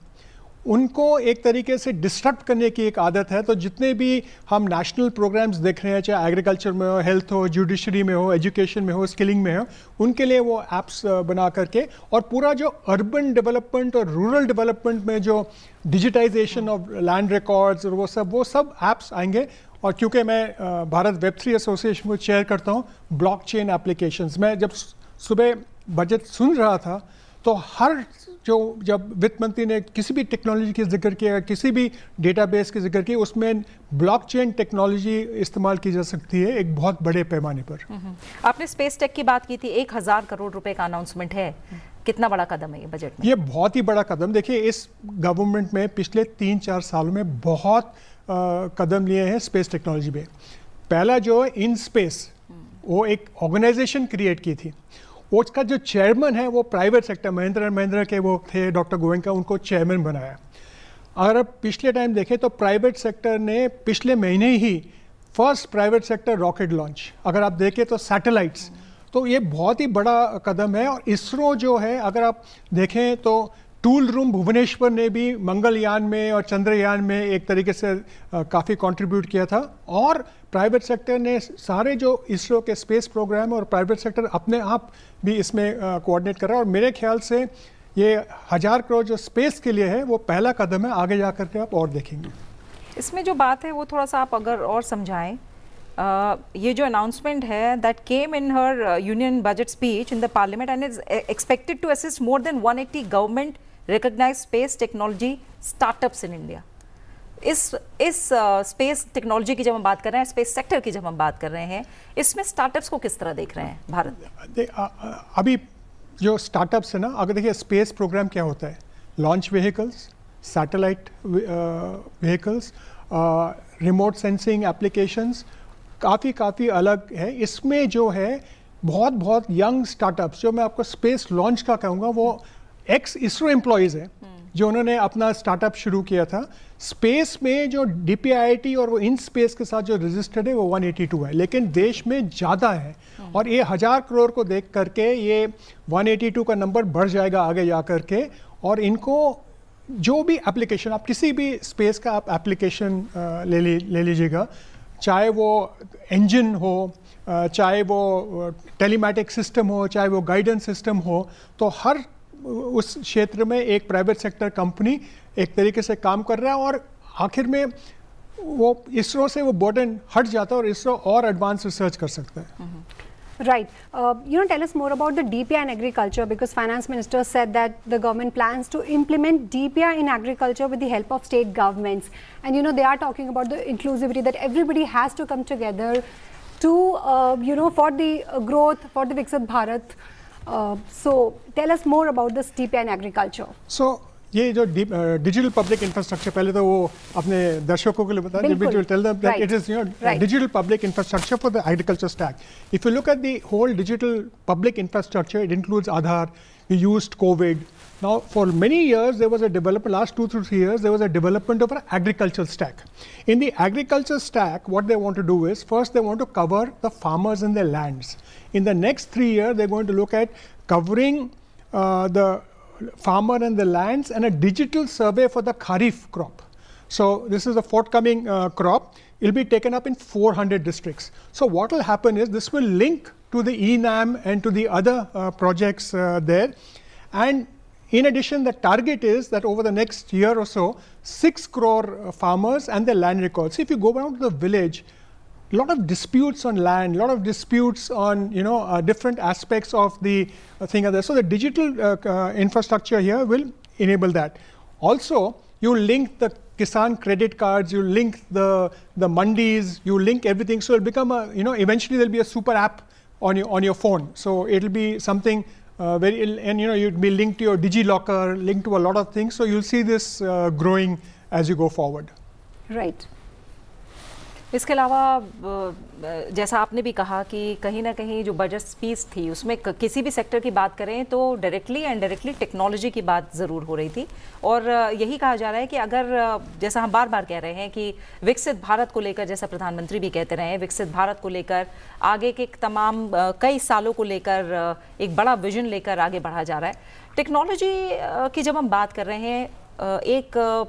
उनको एक तरीके से डिस्ट्रक्ट करने की एक आदत है। तो जितने भी हम नेशनल प्रोग्राम्स देख रहे हैं, चाहे एग्रीकल्चर में हो, हेल्थ हो, जुडिशरी में हो, एजुकेशन में हो, स्किलिंग में हो, उनके लिए वो एप्स बना करके, और पूरा जो अर्बन डेवलपमेंट और रूरल डेवलपमेंट में जो डिजिटाइजेशन ऑफ लैंड रिकॉर्ड्स और वो सब एप्स आएंगे। और क्योंकि मैं भारत वेब3 एसोसिएशन को चेयर करता हूँ, ब्लॉकचेन एप्लीकेशंस, मैं जब सुबह बजट सुन रहा था तो हर जब वित्त मंत्री ने किसी भी टेक्नोलॉजी की जिक्र किया, किसी भी डेटाबेस की जिक्र की, उसमें ब्लॉकचेन टेक्नोलॉजी इस्तेमाल की जा सकती है एक बहुत बड़े पैमाने पर। आपने स्पेस टेक की बात की थी, 1000 करोड़ रुपए का अनाउंसमेंट है, कितना बड़ा कदम है ये बजट में? ये बहुत ही बड़ा कदम। देखिए, इस गवर्नमेंट में पिछले 3-4 सालों में बहुत कदम लिए हैं स्पेस टेक्नोलॉजी में। पहला जो इन स्पेस, वो एक ऑर्गेनाइजेशन क्रिएट की थी, उसका जो चेयरमैन है वो private sector Mahindra and Mahindra के वो थे डॉक्टर गोयनका, उनको चेयरमैन बनाया। अगर आप पिछले टाइम देखें तो प्राइवेट सेक्टर ने पिछले महीने ही first private sector rocket launch, अगर आप देखें तो सैटेलाइट्स, तो ये बहुत ही बड़ा कदम है। और इसरो जो है अगर आप देखें तो टूल रूम भुवनेश्वर ने भी मंगलयान में और चंद्रयान में एक तरीके से काफ़ी कंट्रीब्यूट किया था। और प्राइवेट सेक्टर ने सारे जो इसरो के स्पेस प्रोग्राम और प्राइवेट सेक्टर अपने आप भी इसमें कोऑर्डिनेट कर रहा है। और मेरे ख्याल से ये 1000 करोड़ जो स्पेस के लिए है वो पहला कदम है, आगे जा करके आप और देखेंगे। इसमें जो बात है वो थोड़ा सा आप अगर और समझाएं। ये जो अनाउंसमेंट है that came in her union budget speech in the parliament and is expected to assist more than 180 government recognised space technology startups in India. इस स्पेस टेक्नोलॉजी की जब हम बात कर रहे हैं, स्पेस सेक्टर की जब हम बात कर रहे हैं, इसमें स्टार्टअप्स को किस तरह देख रहे हैं भारत? अभी जो स्टार्टअप्स है ना, अगर देखिए स्पेस प्रोग्राम क्या होता है, launch vehicles, satellite vehicles, remote sensing applications, काफ़ी अलग है। इसमें जो है बहुत यंग स्टार्टअप्स, जो मैं आपको स्पेस लॉन्च का कहूँगा, वो एक्स इसरो एम्प्लॉयज़ हैं जो उन्होंने अपना स्टार्टअप शुरू किया था। स्पेस में जो DPIIT और वो इन स्पेस के साथ जो रजिस्टर्ड है वो 182 है, लेकिन देश में ज़्यादा है। और ये 1000 करोड़ को देख करके ये 182 का नंबर बढ़ जाएगा आगे जा करके। और इनको जो भी एप्लीकेशन, आप किसी भी स्पेस का आप एप्लीकेशन ले लीजिएगा, चाहे वो इंजन हो, चाहे वो टेलीमैटिक सिस्टम हो, चाहे वो गाइडेंस सिस्टम हो, तो हर उस क्षेत्र में एक प्राइवेट सेक्टर कंपनी एक तरीके से काम कर रहा है। और आखिर में वो इसरो से वो बर्डन हट जाता है और इसरो और एडवांस रिसर्च कर सकता है। Right. Tell us more about the DPI in agriculture, because Finance Minister said that the government plans to implement DPI in agriculture with the help of state governments. And, they are talking about the inclusivity, that everybody has to come together to, for the growth, for the Viksit Bharat. So, tell us more about this DPI in agriculture. So, ये जो डिजिटल पब्लिक इंफ्रास्ट्रक्चर, पहले तो वो अपने दर्शकों के लिए बता दें, will tell them that it is digital public infrastructure for the agriculture stack. If you look at the whole digital public infrastructure, it includes Aadhaar, we used COVID. Now, for many years, there was a development, last 2 to 3 years, there was a development of an agricultural stack. In the agriculture stack, what they want to do is, first they want to cover the farmers and their lands. In the next 3 years, they're going to look at covering the farmer and the lands and a digital survey for the Kharif crop. So this is the forthcoming crop. It will be taken up in 400 districts. So what will happen is this will link to the ENAM and to the other projects there. And in addition, the target is that over the next year or so, 6 crore farmers and their land records. So if you go down to the village, a lot of disputes on land, a lot of disputes on different aspects of the thing are there. So the digital infrastructure here will enable that. Also, you link the Kisan credit cards, you link the mandis, you link everything. So it'll become a, eventually there'll be a super app on your phone. So it'll be something and you'd be linked to your DigiLocker, linked to a lot of things. So you'll see this growing as you go forward. Right. इसके अलावा जैसा आपने भी कहा कि कहीं ना कहीं जो बजट स्पीच थी उसमें किसी भी सेक्टर की बात करें तो डायरेक्टली एंड इनडायरेक्टली टेक्नोलॉजी की बात ज़रूर हो रही थी। और यही कहा जा रहा है कि अगर जैसा हम बार बार कह रहे हैं कि विकसित भारत को लेकर, जैसा प्रधानमंत्री भी कहते रहे हैं, विकसित भारत को लेकर आगे के तमाम कई सालों को लेकर एक बड़ा विजन लेकर आगे बढ़ा जा रहा है। टेक्नोलॉजी की जब हम बात कर रहे हैं, एक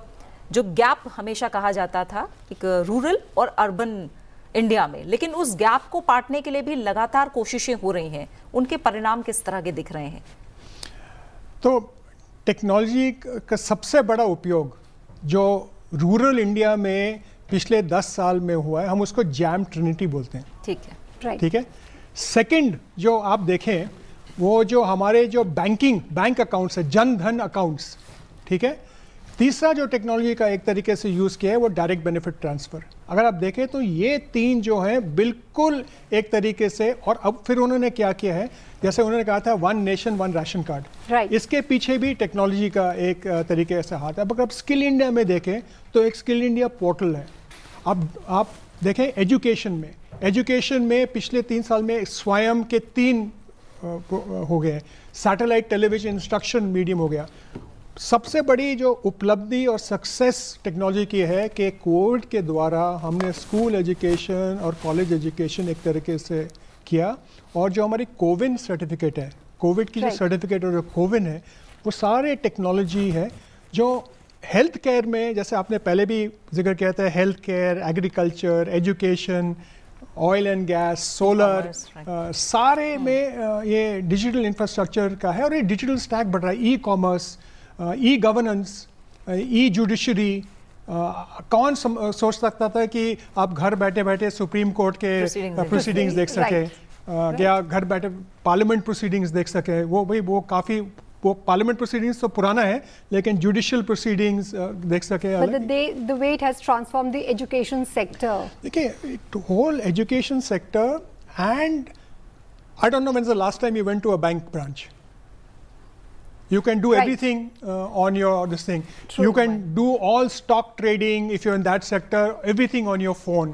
जो गैप हमेशा कहा जाता था एक रूरल और अर्बन इंडिया में, लेकिन उस गैप को पाटने के लिए भी लगातार कोशिशें हो रही हैं। उनके परिणाम किस तरह के दिख रहे हैं? तो टेक्नोलॉजी का सबसे बड़ा उपयोग जो रूरल इंडिया में पिछले 10 साल में हुआ है, हम उसको जैम ट्रिनिटी बोलते हैं। ठीक है, ठीक है। सेकंड जो आप देखें, वो जो हमारे जो बैंक अकाउंट्स है, जन धन अकाउंट्स, ठीक है। तीसरा जो टेक्नोलॉजी का एक तरीके से यूज़ किया है वो डायरेक्ट बेनिफिट ट्रांसफ़र। अगर आप देखें तो ये 3 जो हैं बिल्कुल एक तरीके से, और अब फिर उन्होंने क्या किया है, जैसे उन्होंने कहा था 1 नेशन 1 राशन कार्ड, इसके पीछे भी टेक्नोलॉजी का एक तरीके से हाथ है। अब अगर आप स्किल इंडिया में देखें तो एक स्किल इंडिया पोर्टल है। अब आप देखें एजुकेशन में पिछले 3 साल में स्वयं के 3 हो गए हैं, सैटेलाइट टेलीविजन इंस्ट्रक्शन मीडियम हो गया। सबसे बड़ी जो उपलब्धि और सक्सेस टेक्नोलॉजी की है कि कोविड के द्वारा हमने स्कूल एजुकेशन और कॉलेज एजुकेशन एक तरीके से किया, और जो हमारी कोविन सर्टिफिकेट है, कोविड की जो सर्टिफिकेट और जो कोविन है, वो सारे टेक्नोलॉजी है जो हेल्थ केयर में, जैसे आपने पहले भी जिक्र किया था, health care, agriculture, education, oil and gas, solar, सारे में ये डिजिटल इंफ्रास्ट्रक्चर का है। और ये डिजिटल स्टैक बढ़ रहा है, ई कॉमर्स, ई गवर्नेंस, ई जुडिशरी। कौन सोच सकता था कि आप घर बैठे बैठे सुप्रीम कोर्ट के प्रोसीडिंग्स देख सके, या घर बैठे पार्लियामेंट प्रोसीडिंग्स देख सके। वो भाई वो काफ़ी, वो पार्लियामेंट प्रोसीडिंग्स तो पुराना है, लेकिन जुडिशियल प्रोसीडिंग्स देख सके। the way it has transformed the education sector. देखिए, whole education sector, and I don't know when's the last time you went to a bank branch. You can do everything on your this thing. True. You can do all stock trading if you're in that sector, everything on your phone.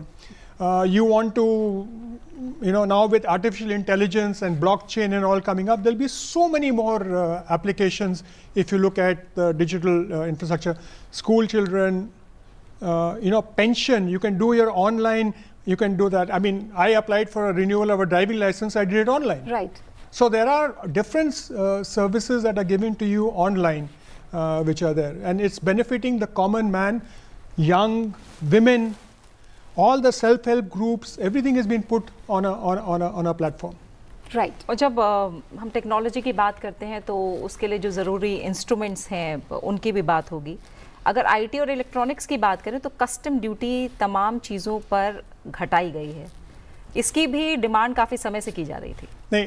You want to, now with artificial intelligence and blockchain and all coming up, there'll be so many more applications if you look at the digital infrastructure. School children, pension, you can do your online, you can do that. I mean, I applied for a renewal of a driving license, I did it online. Right. So there are different services that are given to you online, which are there, and it's benefiting the common man, young, women, all the self-help groups. Everything has been put on a platform. Right. और जब हम टेक्नोलॉजी की बात करते हैं तो उसके लिए जो ज़रूरी इंस्ट्रूमेंट्स हैं उनकी भी बात होगी। अगर आईटी और इलेक्ट्रॉनिक्स की बात करें तो कस्टम ड्यूटी तमाम चीज़ों पर घटाई गई है, इसकी भी डिमांड काफ़ी समय से की जा रही थी। नहीं,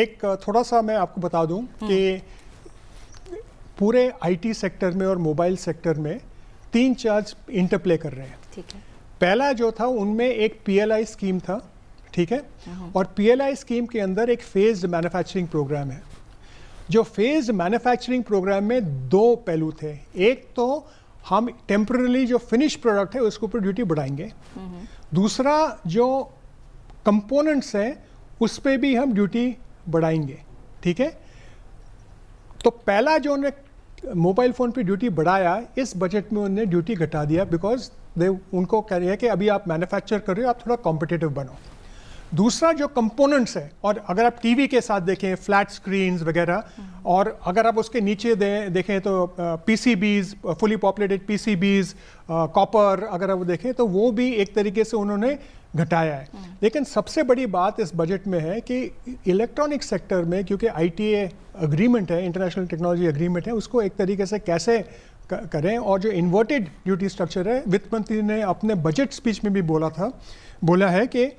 एक थोड़ा सा मैं आपको बता दूं कि पूरे आईटी सेक्टर में और मोबाइल सेक्टर में 3 चार्ज इंटरप्ले कर रहे हैं। ठीक है। पहला जो था उनमें एक पीएलआई स्कीम था, ठीक है, और पीएलआई स्कीम के अंदर एक फेज्ड मैन्युफैक्चरिंग प्रोग्राम है। जो फेज्ड मैन्युफैक्चरिंग प्रोग्राम में 2 पहलू थे। एक तो हम टेम्पररी जो फिनिश प्रोडक्ट है उसके ऊपर ड्यूटी बढ़ाएंगे, दूसरा जो कंपोनेंट्स हैं उस पे भी हम ड्यूटी बढ़ाएंगे, ठीक है। तो पहला जो उन्होंने मोबाइल फ़ोन पे ड्यूटी बढ़ाया, इस बजट में उन्होंने ड्यूटी घटा दिया, बिकॉज उनको कह रहे हैं कि अभी आप मैन्युफैक्चर कर रहे हो, आप थोड़ा कॉम्पिटिटिव बनो। दूसरा जो कंपोनेंट्स है, और अगर आप टीवी के साथ देखें फ्लैट स्क्रीन्स वगैरह, और अगर आप उसके नीचे देखें तो PCBs, fully populated PCBs, copper, अगर आप वो देखें तो वो भी एक तरीके से उन्होंने घटाया है। लेकिन सबसे बड़ी बात इस बजट में है कि इलेक्ट्रॉनिक सेक्टर में, क्योंकि आईटीए एग्रीमेंट है, इंटरनेशनल टेक्नोलॉजी एग्रीमेंट है, उसको एक तरीके से कैसे करें। और जो इन्वर्टेड ड्यूटी स्ट्रक्चर है, वित्त मंत्री ने अपने बजट स्पीच में भी बोला है कि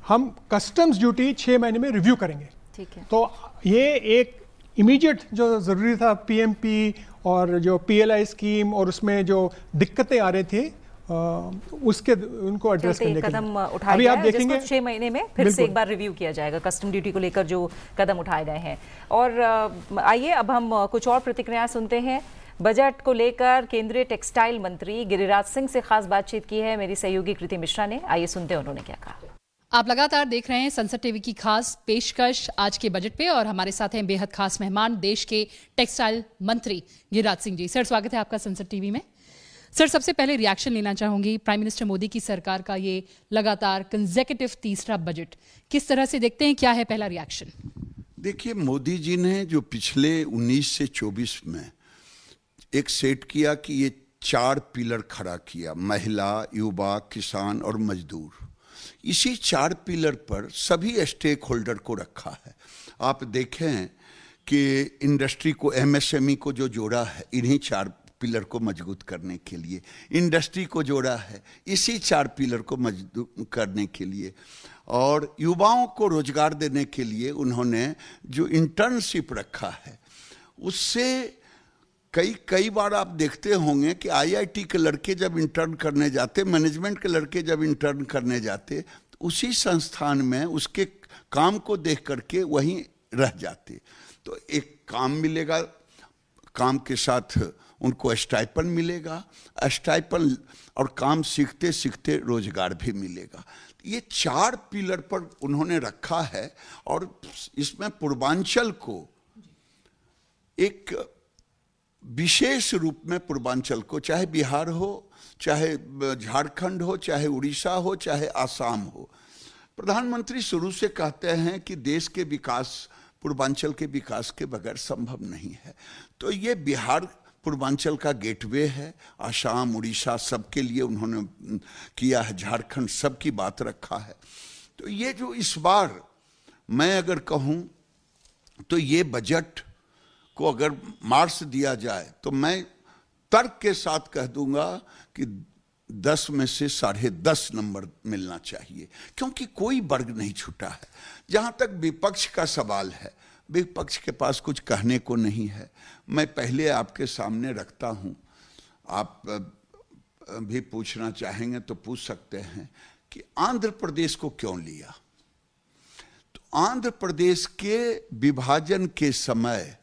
हम कस्टम्स ड्यूटी 6 महीने में रिव्यू करेंगे। ठीक है। तो ये एक इमीडिएट जो ज़रूरी था, पीएमपी और जो पीएलआई स्कीम, और उसमें जो दिक्कतें आ रही थी उसके उनको एड्रेस करने के कदम लिए उठाए अभी गए आप हैं, देखेंगे जिसको 6 महीने में फिर से एक बार रिव्यू किया जाएगा कस्टम ड्यूटी को लेकर जो कदम उठाए गए हैं। और आइए अब हम कुछ और प्रतिक्रियाएं सुनते हैं। बजट को लेकर केंद्रीय टेक्सटाइल मंत्री गिरिराज सिंह से खास बातचीत की है मेरी सहयोगी कृति मिश्रा ने। आइए सुनते हैं उन्होंने क्या कहा। आप लगातार देख रहे हैं संसद टीवी की खास पेशकश आज के बजट पे, और हमारे साथ हैं बेहद खास मेहमान, देश के टेक्सटाइल मंत्री गिरिराज सिंह जी। सर, स्वागत है आपका संसद टीवी में। सर, सबसे पहले रिएक्शन लेना चाहूंगी, प्राइम मिनिस्टर मोदी की सरकार का ये लगातार कंसेक्यूटिव तीसरा बजट किस तरह से देखते हैं, क्या है पहला रिएक्शन? देखिए, मोदी जी ने जो पिछले 19 से 24 में एक सेट किया कि ये 4 पिलर खड़ा किया, महिला, युवा, किसान और मजदूर। इसी 4 पिलर पर सभी स्टेक होल्डर को रखा है। आप देखें कि इंडस्ट्री को, एमएसएमई को जो जोड़ा है इन्हीं 4 पिलर को मजबूत करने के लिए, इंडस्ट्री को जोड़ा है इसी 4 पिलर को मजबूत करने के लिए, और युवाओं को रोजगार देने के लिए उन्होंने जो इंटर्नशिप रखा है उससे कई बार आप देखते होंगे कि आईआईटी के लड़के जब इंटर्न करने जाते, मैनेजमेंट के लड़के जब इंटर्न करने जाते, तो उसी संस्थान में उसके काम को देख करके वहीं रह जाते। तो एक काम मिलेगा, काम के साथ उनको स्टाइपेंड मिलेगा, स्टाइपेंड और काम सीखते सीखते रोजगार भी मिलेगा। ये 4 पिलर पर उन्होंने रखा है और इसमें पूर्वांचल को एक विशेष रूप में, पूर्वांचल को, चाहे बिहार हो, चाहे झारखंड हो, चाहे उड़ीसा हो, चाहे आसाम हो, प्रधानमंत्री शुरू से कहते हैं कि देश के विकास पूर्वांचल के विकास के बगैर संभव नहीं है। तो ये बिहार पूर्वांचल का गेटवे है, आसाम, उड़ीसा सबके लिए उन्होंने किया है, झारखंड सबकी बात रखा है। तो ये जो इस बार मैं अगर कहूँ तो ये बजट को अगर मार्क्स दिया जाए तो मैं तर्क के साथ कह दूंगा कि 10 में से 10.5 नंबर मिलना चाहिए, क्योंकि कोई वर्ग नहीं छूटा है। जहां तक विपक्ष का सवाल है, विपक्ष के पास कुछ कहने को नहीं है। मैं पहले आपके सामने रखता हूं, आप भी पूछना चाहेंगे तो पूछ सकते हैं कि आंध्र प्रदेश को क्यों लिया। तो आंध्र प्रदेश के विभाजन के समय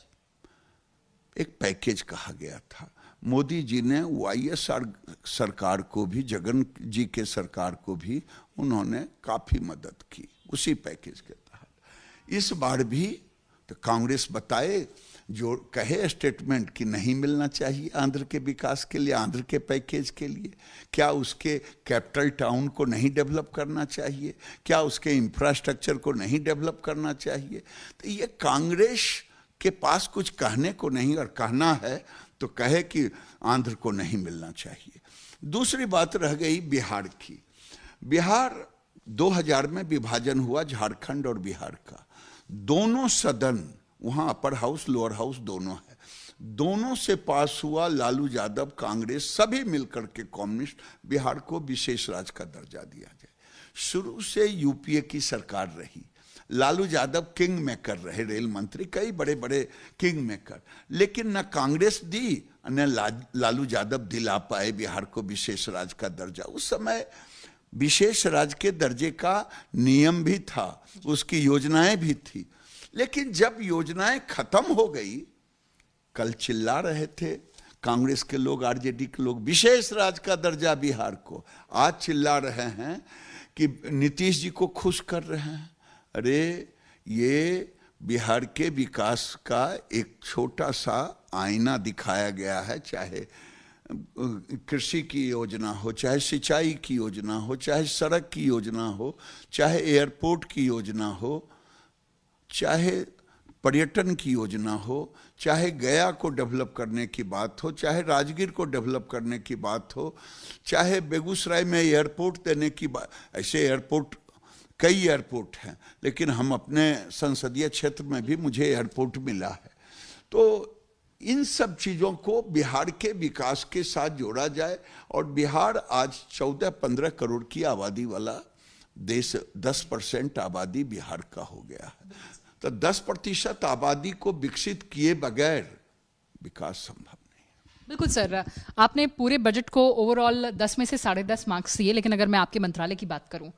एक पैकेज कहा गया था। मोदी जी ने वाईएसआर सरकार को भी, जगन जी के सरकार को भी उन्होंने काफी मदद की उसी पैकेज के तहत। इस बार भी तो कांग्रेस बताए, जो कहे स्टेटमेंट कि नहीं मिलना चाहिए आंध्र के विकास के लिए, आंध्र के पैकेज के लिए, क्या उसके कैपिटल टाउन को नहीं डेवलप करना चाहिए, क्या उसके इंफ्रास्ट्रक्चर को नहीं डेवलप करना चाहिए। तो ये कांग्रेस के पास कुछ कहने को नहीं, और कहना है तो कहे कि आंध्र को नहीं मिलना चाहिए। दूसरी बात रह गई बिहार की। बिहार 2000 में विभाजन हुआ झारखंड और बिहार का। दोनों सदन, वहां अपर हाउस लोअर हाउस दोनों है, दोनों से पास हुआ। लालू यादव, कांग्रेस, सभी मिलकर के कम्युनिस्ट बिहार को विशेष राज्य का दर्जा दिया जाए। शुरू से यूपीए की सरकार रही, लालू यादव किंग मेकर रहे, रेल मंत्री, कई बड़े बड़े किंग मेकर, लेकिन न कांग्रेस दी न लालू यादव दिला पाए बिहार को विशेष राज्य का दर्जा। उस समय विशेष राज्य के दर्जे का नियम भी था, उसकी योजनाएं भी थी, लेकिन जब योजनाएं खत्म हो गई, कल चिल्ला रहे थे कांग्रेस के लोग, आरजेडी के लोग, विशेष राज्य का दर्जा बिहार को, आज चिल्ला रहे हैं कि नीतीश जी को खुश कर रहे हैं। अरे ये बिहार के विकास का एक छोटा सा आईना दिखाया गया है, चाहे कृषि की योजना हो, चाहे सिंचाई की योजना हो, चाहे सड़क की योजना हो, चाहे एयरपोर्ट की योजना हो, चाहे पर्यटन की योजना हो, चाहे गया को डेवलप करने की बात हो, चाहे राजगीर को डेवलप करने की बात हो, चाहे बेगूसराय में एयरपोर्ट देने की बात। ऐसे एयरपोर्ट, कई एयरपोर्ट हैं, लेकिन हम अपने संसदीय क्षेत्र में भी मुझे एयरपोर्ट मिला है। तो इन सब चीज़ों को बिहार के विकास के साथ जोड़ा जाए, और बिहार आज 14-15 करोड़ की आबादी वाला देश, 10% आबादी बिहार का हो गया है। तो 10% आबादी को विकसित किए बगैर विकास संभव नहीं है। बिल्कुल सर, आपने पूरे बजट को ओवरऑल 10 में से 10.5 मार्क्स दिए, लेकिन अगर मैं आपके मंत्रालय की बात करूं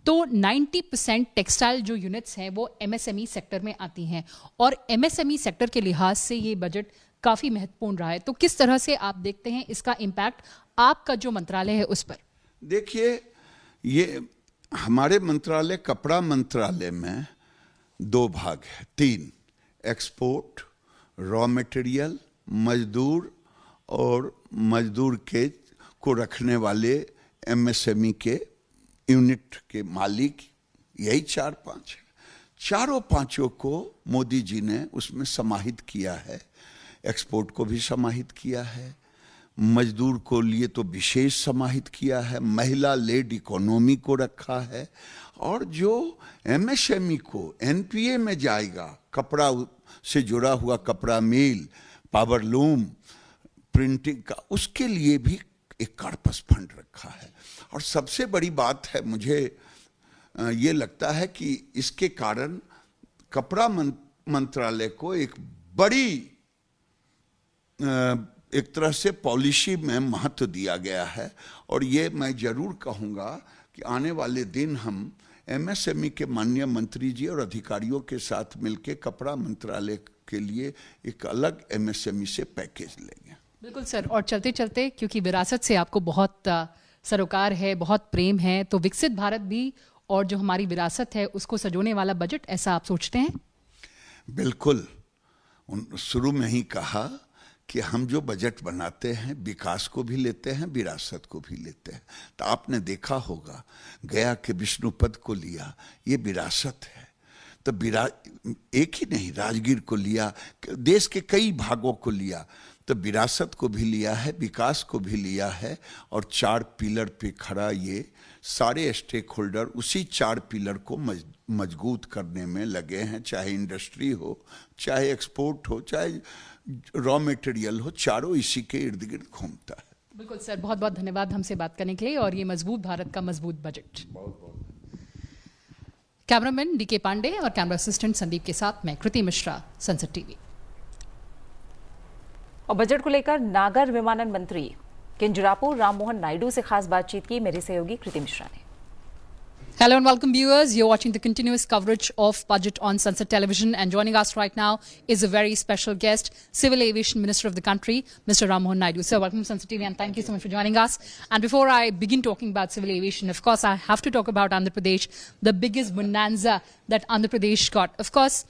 तो 90% टेक्सटाइल जो यूनिट्स हैं वो एमएसएमई सेक्टर में आती हैं, और एमएसएमई सेक्टर के लिहाज से ये बजट काफ़ी महत्वपूर्ण रहा है। तो किस तरह से आप देखते हैं इसका इम्पैक्ट आपका जो मंत्रालय है उस पर? देखिए, ये हमारे मंत्रालय, कपड़ा मंत्रालय में 2 भाग है, 3, एक्सपोर्ट, रॉ मटेरियल, मजदूर, और मजदूर के को रखने वाले एमएसएमई के यूनिट के मालिक, यही 4-5 है। चारों पांचों को मोदी जी ने उसमें समाहित किया है। एक्सपोर्ट को भी समाहित किया है, मजदूर को लिए तो विशेष समाहित किया है, महिला लेड इकोनॉमी को रखा है, और जो एमएसएमई को एनपीए में जाएगा, कपड़ा से जुड़ा हुआ कपड़ा मिल, पावरलूम, प्रिंटिंग का, उसके लिए भी एक कॉर्पस फंड रखा है। और सबसे बड़ी बात है, मुझे ये लगता है कि इसके कारण कपड़ा मंत्रालय को एक बड़ी एक तरह से पॉलिसी में महत्व दिया गया है। और ये मैं जरूर कहूँगा कि आने वाले दिन हम एमएसएमई के माननीय मंत्री जी और अधिकारियों के साथ मिलकर कपड़ा मंत्रालय के लिए एक अलग एमएसएमई से पैकेज लेंगे। बिल्कुल सर, और चलते चलते, क्योंकि विरासत से आपको बहुत सरोकार है, बहुत प्रेम है, तो विकसित भारत भी और जो हमारी विरासत है उसको सजोने वाला बजट, ऐसा आप सोचते हैं? बिल्कुल। शुरू में ही कहा कि हम जो बजट बनाते हैं विकास को भी लेते हैं, विरासत को भी लेते हैं। तो आपने देखा होगा गया के विष्णुपद को लिया, ये विरासत है। तो एक ही नहीं, राजगीर को लिया, देश के कई भागों को लिया, तो विरासत को भी लिया है, विकास को भी लिया है। और 4 पिलर पे खड़ा ये सारे स्टेक होल्डर उसी 4 पिलर को मजबूत करने में लगे हैं, चाहे इंडस्ट्री हो, चाहे एक्सपोर्ट हो, चाहे रॉ मटेरियल हो, चारों इसी के इर्द गिर्द घूमता है। बिल्कुल सर, बहुत बहुत धन्यवाद हमसे बात करने के लिए और ये मजबूत भारत का मजबूत बजट। कैमरामैन डीके पांडे और कैमरा असिस्टेंट संदीप के साथ मैं कृति मिश्रा, संसद टीवी। और बजट को लेकर नागर विमानन मंत्री किंजरापू राममोहन नायडू से खास बातचीत की मेरी सहयोगी कृति मिश्रा ने। Hello and welcome viewers. You're watching the continuous coverage of budget on Sunset Television, and joining us right now is a very special guest, Civil Aviation Minister of the country, Mr. Rammohan Naidu. Sir, welcome to Sunset TV and thank you so much for joining us. And before I begin talking about civil aviation, of course, I have to talk about Andhra Pradesh, the biggest bonanza that Andhra Pradesh got. Of course,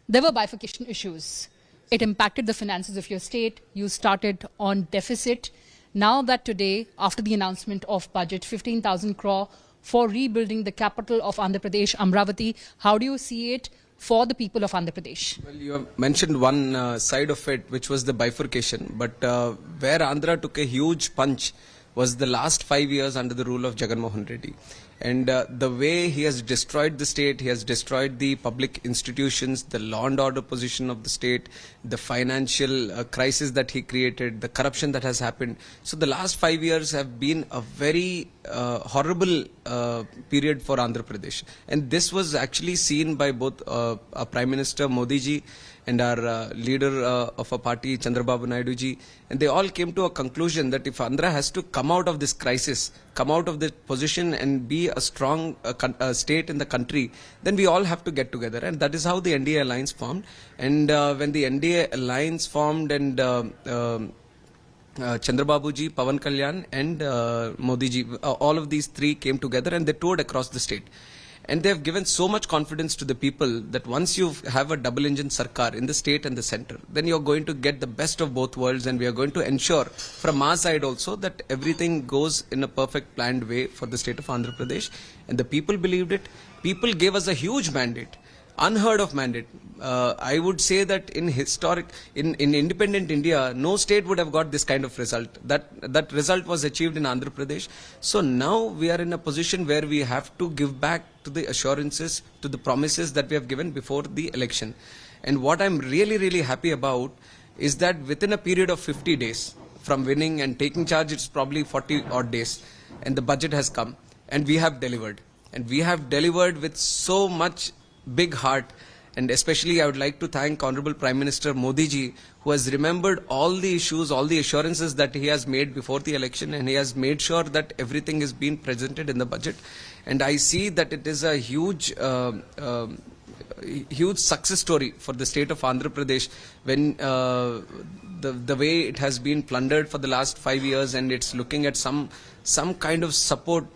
there were bifurcation issues. It impacted the finances of your state. You started on deficit. Now that today, after the announcement of budget, 15,000 crore for rebuilding the capital of Andhra Pradesh, Amravati, how do you see it for the people of Andhra Pradesh? Well, you have mentioned one side of it, which was the bifurcation. But where Andhra took a huge punch was the last 5 years under the rule of Jagan Mohan Reddy. And the way he has destroyed the state, he has destroyed the public institutions, the law and order position of the state, the financial crisis that he created, the corruption that has happened. So the last 5 years have been a very horrible period for Andhra Pradesh. And this was actually seen by both our Prime Minister Modi ji and our leader of a party, Chandrababu Naidu ji, and they all came to a conclusion that if Andhra has to come out of this crisis, come out of this position and be a strong state in the country, then we all have to get together. And that is how the NDA alliance formed. And when the NDA alliance formed and Chandrababu ji, Pawan Kalyan and Modi ji, all of these three came together and they toured across the state. And they have given so much confidence to the people that once you have a double engine sarkar in the state and the center, then you are going to get the best of both worlds, and we are going to ensure from our side also that everything goes in a perfect planned way for the state of Andhra Pradesh. And the people believed it. People gave us a huge mandate. Unheard of mandate. I would say that in independent India, no state would have got this kind of result. That result was achieved in Andhra Pradesh. So now we are in a position where we have to give back to the assurances, to the promises that we have given before the election. And what I'm really, really happy about is that within a period of 50 days from winning and taking charge, it's probably 40 odd days, and the budget has come and we have delivered. And we have delivered with so much big heart, and especially I would like to thank Honorable Prime Minister Modi ji, who has remembered all the issues, all the assurances that he has made before the election, and he has made sure that everything is being presented in the budget. And I see that it is a huge huge success story for the state of Andhra Pradesh when the way it has been plundered for the last 5 years, and it's looking at some kind of support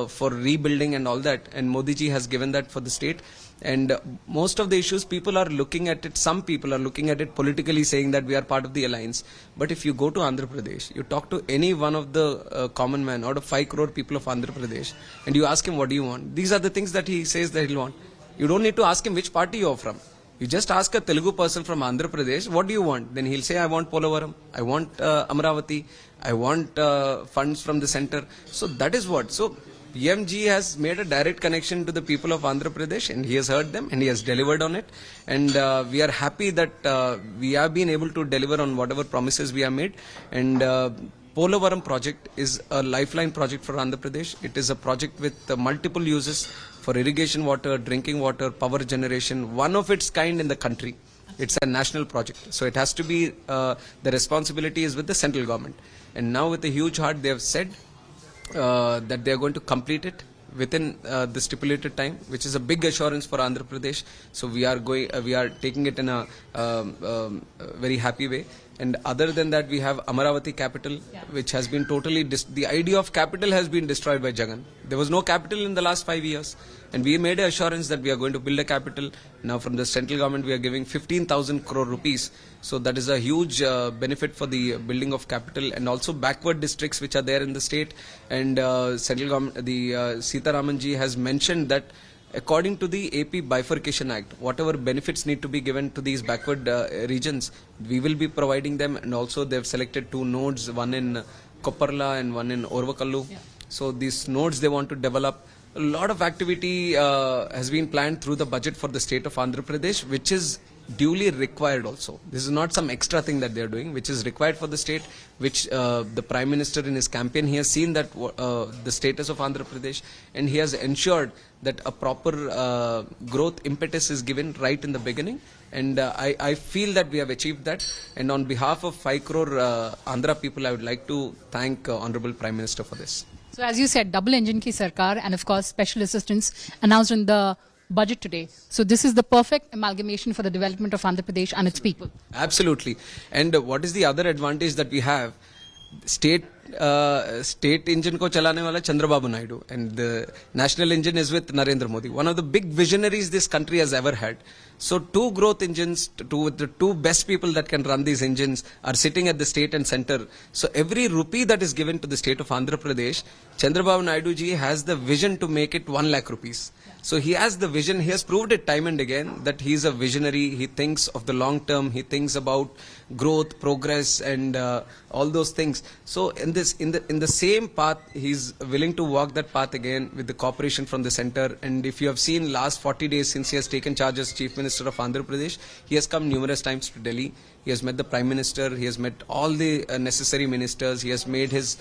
for rebuilding and all that, and Modi ji has given that for the state. And most of the issues, people are looking at it, some people are looking at it politically, saying that we are part of the alliance. But if you go to Andhra Pradesh, you talk to any one of the common man out of 5 crore people of Andhra Pradesh, and you ask him, what do you want? These are the things that he says that he'll want. You don't need to ask him which party you're from. You just ask a Telugu person from Andhra Pradesh, what do you want? Then he'll say, I want Polavaram, I want Amravati, I want funds from the center. So that is what. So PMG has made a direct connection to the people of Andhra Pradesh, and he has heard them and he has delivered on it. And we are happy that we have been able to deliver on whatever promises we have made. And Polavaram project is a lifeline project for Andhra Pradesh. It is a project with multiple uses for irrigation water, drinking water, power generation, one of its kind in the country. It's a national project. So it has to be, the responsibility is with the central government. And now with a huge heart, they have said that they are going to complete it within the stipulated time, which is a big assurance for Andhra Pradesh. So we are taking it in a very happy way. And other than that, we have Amaravati Capital, which has been totally, the idea of capital has been destroyed by Jagan. There was no capital in the last 5 years. And we made an assurance that we are going to build a capital. Now from the central government, we are giving 15,000 crore rupees. So that is a huge benefit for the building of capital, and also backward districts which are there in the state. And central government, the Sitaraman ji has mentioned that according to the AP Bifurcation Act, whatever benefits need to be given to these backward regions, we will be providing them. And also they have selected 2 nodes, one in Kopparla and one in Orvakallu. So these nodes they want to develop. A lot of activity has been planned through the budget for the state of Andhra Pradesh, which is duly required also. This is not some extra thing that they are doing, which is required for the state, which the Prime Minister in his campaign, he has seen that the status of Andhra Pradesh, and he has ensured that a proper growth impetus is given right in the beginning. And I feel that we have achieved that. And on behalf of 5 crore Andhra people, I would like to thank Honorable Prime Minister for this. So as you said, double engine ki sarkar, and of course special assistance announced in the budget today. So this is the perfect amalgamation for the development of Andhra Pradesh and its people. Absolutely. And what is the other advantage that we have? State engine ko chalane wala Chandrababu Naidu, and the national engine is with Narendra Modi, one of the big visionaries this country has ever had. So 2 growth engines, the 2 best people that can run these engines are sitting at the state and center. So every rupee that is given to the state of Andhra Pradesh, Chandrababu Naidu ji has the vision to make it 1 lakh rupees. So he has the vision. He has proved it time and again that he is a visionary. He thinks of the long term. He thinks about growth, progress, and all those things. So in the same path, he's willing to walk that path again with the cooperation from the center. And if you have seen last 40 days since he has taken charge as Chief Minister of Andhra Pradesh, he has come numerous times to Delhi. He has met the Prime Minister. He has met all the necessary ministers. He has made his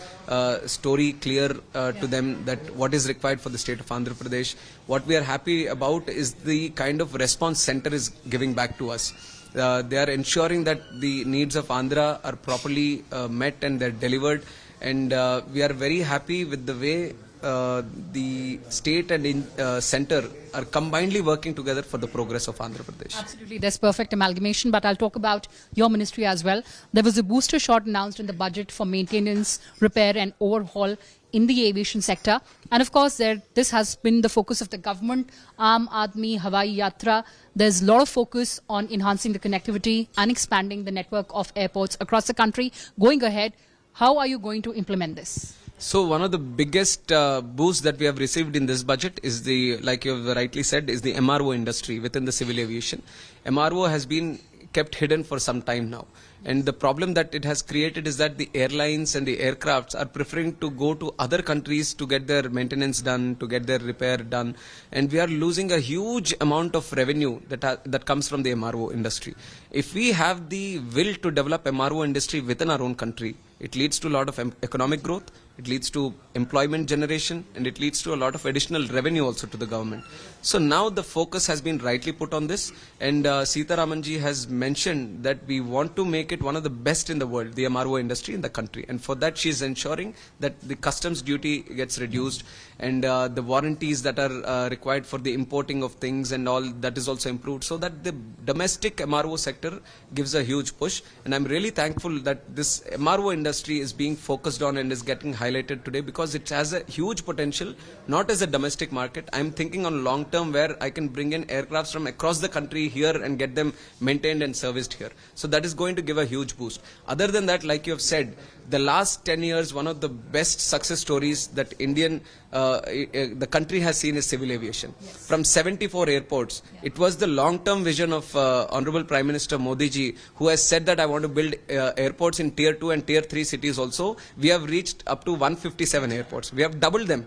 story clear to them that what is required for the state of Andhra Pradesh. What we are happy about is the kind of response center is giving back to us. They are ensuring that the needs of Andhra are properly met and they're delivered. And we are very happy with the way the state and center are combinedly working together for the progress of Andhra Pradesh. Absolutely, there's perfect amalgamation, but I'll talk about your ministry as well. There was a booster shot announced in the budget for maintenance, repair and overhaul in the aviation sector. And of course, this has been the focus of the government, Aam Aadmi Hawai Yatra. There's a lot of focus on enhancing the connectivity and expanding the network of airports across the country. Going ahead, how are you going to implement this? So one of the biggest boosts that we have received in this budget is the, like you have rightly said, is the MRO industry within the civil aviation. MRO has been kept hidden for some time now. And the problem that it has created is that the airlines and the aircrafts are preferring to go to other countries to get their maintenance done, to get their repair done. And we are losing a huge amount of revenue that comes from the MRO industry. If we have the will to develop MRO industry within our own country, it leads to a lot of economic growth, it leads to employment generation, and it leads to a lot of additional revenue also to the government. So now the focus has been rightly put on this, and Sitaramanji has mentioned that we want to make it one of the best in the world, the MRO industry in the country. And for that she is ensuring that the customs duty gets reduced, and the warranties that are required for the importing of things and all, that is also improved, so that the domestic MRO sector gives a huge push. And I'm really thankful that this MRO industry is being focused on and is getting highlighted today, because it has a huge potential, not as a domestic market. I'm thinking on long term where I can bring in aircrafts from across the country here and get them maintained and serviced here. So that is going to give a huge boost. Other than that, like you have said, the last 10 years, one of the best success stories that the country has seen is civil aviation. Yes. From 74 airports, it was the long-term vision of Honorable Prime Minister Modi ji, who has said that I want to build airports in tier 2 and tier 3 cities also. We have reached up to 157 airports. We have doubled them.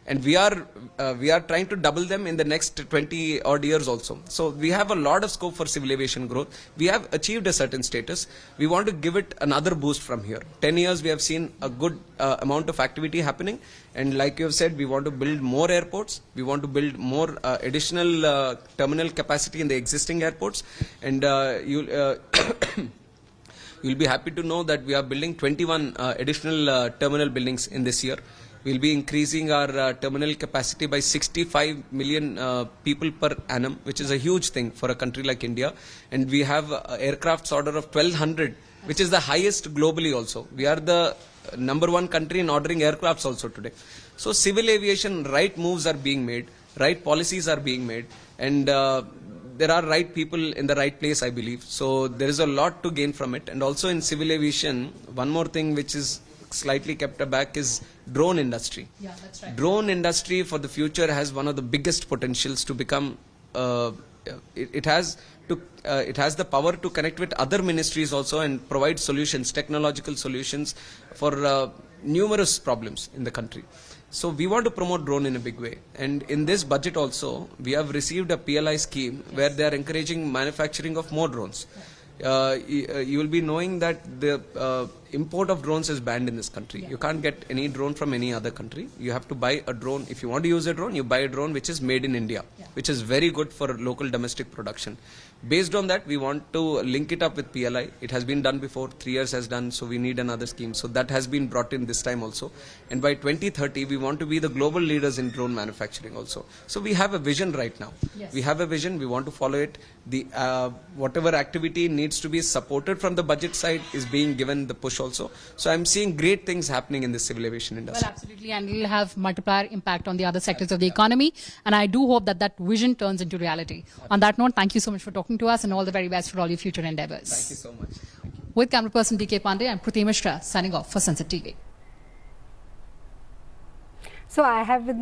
And we are trying to double them in the next 20 odd years also. So we have a lot of scope for civil aviation growth. We have achieved a certain status. We want to give it another boost from here. 10 years we have seen a good amount of activity happening. And like you have said, we want to build more airports. We want to build more additional terminal capacity in the existing airports. And you'll be happy to know that we are building 21 additional terminal buildings in this year. We'll be increasing our terminal capacity by 65 million people per annum, which is a huge thing for a country like India. And we have aircrafts order of 1,200 which is the highest globally also. We are the number one country in ordering aircrafts also today. So civil aviation, right moves are being made, right policies are being made, and there are right people in the right place, I believe. So there is a lot to gain from it. And also in civil aviation, one more thing which is slightly kept aback is drone industry. Yeah, that's right. Drone industry for the future has one of the biggest potentials to become. It has the power to connect with other ministries also and provide solutions, technological solutions for numerous problems in the country. So we want to promote drone in a big way. And in this budget also, we have received a PLI scheme where they are encouraging manufacturing of more drones. You will be knowing that the import of drones is banned in this country. You can't get any drone from any other country. You have to buy a drone. If you want to use a drone, you buy a drone which is made in India, which is very good for local domestic production. Based on that, we want to link it up with PLI. It has been done before, 3 years has done, so we need another scheme. So that has been brought in this time also. And by 2030, we want to be the global leaders in drone manufacturing also. So we have a vision right now. Yes. We have a vision, we want to follow it. The whatever activity needs to be supported from the budget side is being given the push also. So I'm seeing great things happening in the civil aviation industry. Well, absolutely, and it will have multiplier impact on the other sectors of the economy. And I do hope that that vision turns into reality. On that note, thank you so much for talking to us, and all the very best for all your future endeavors. Thank you so much. Thank you. With camera person DK Pandey, I'm Kruti Mishra signing off for Sunset TV. So I have with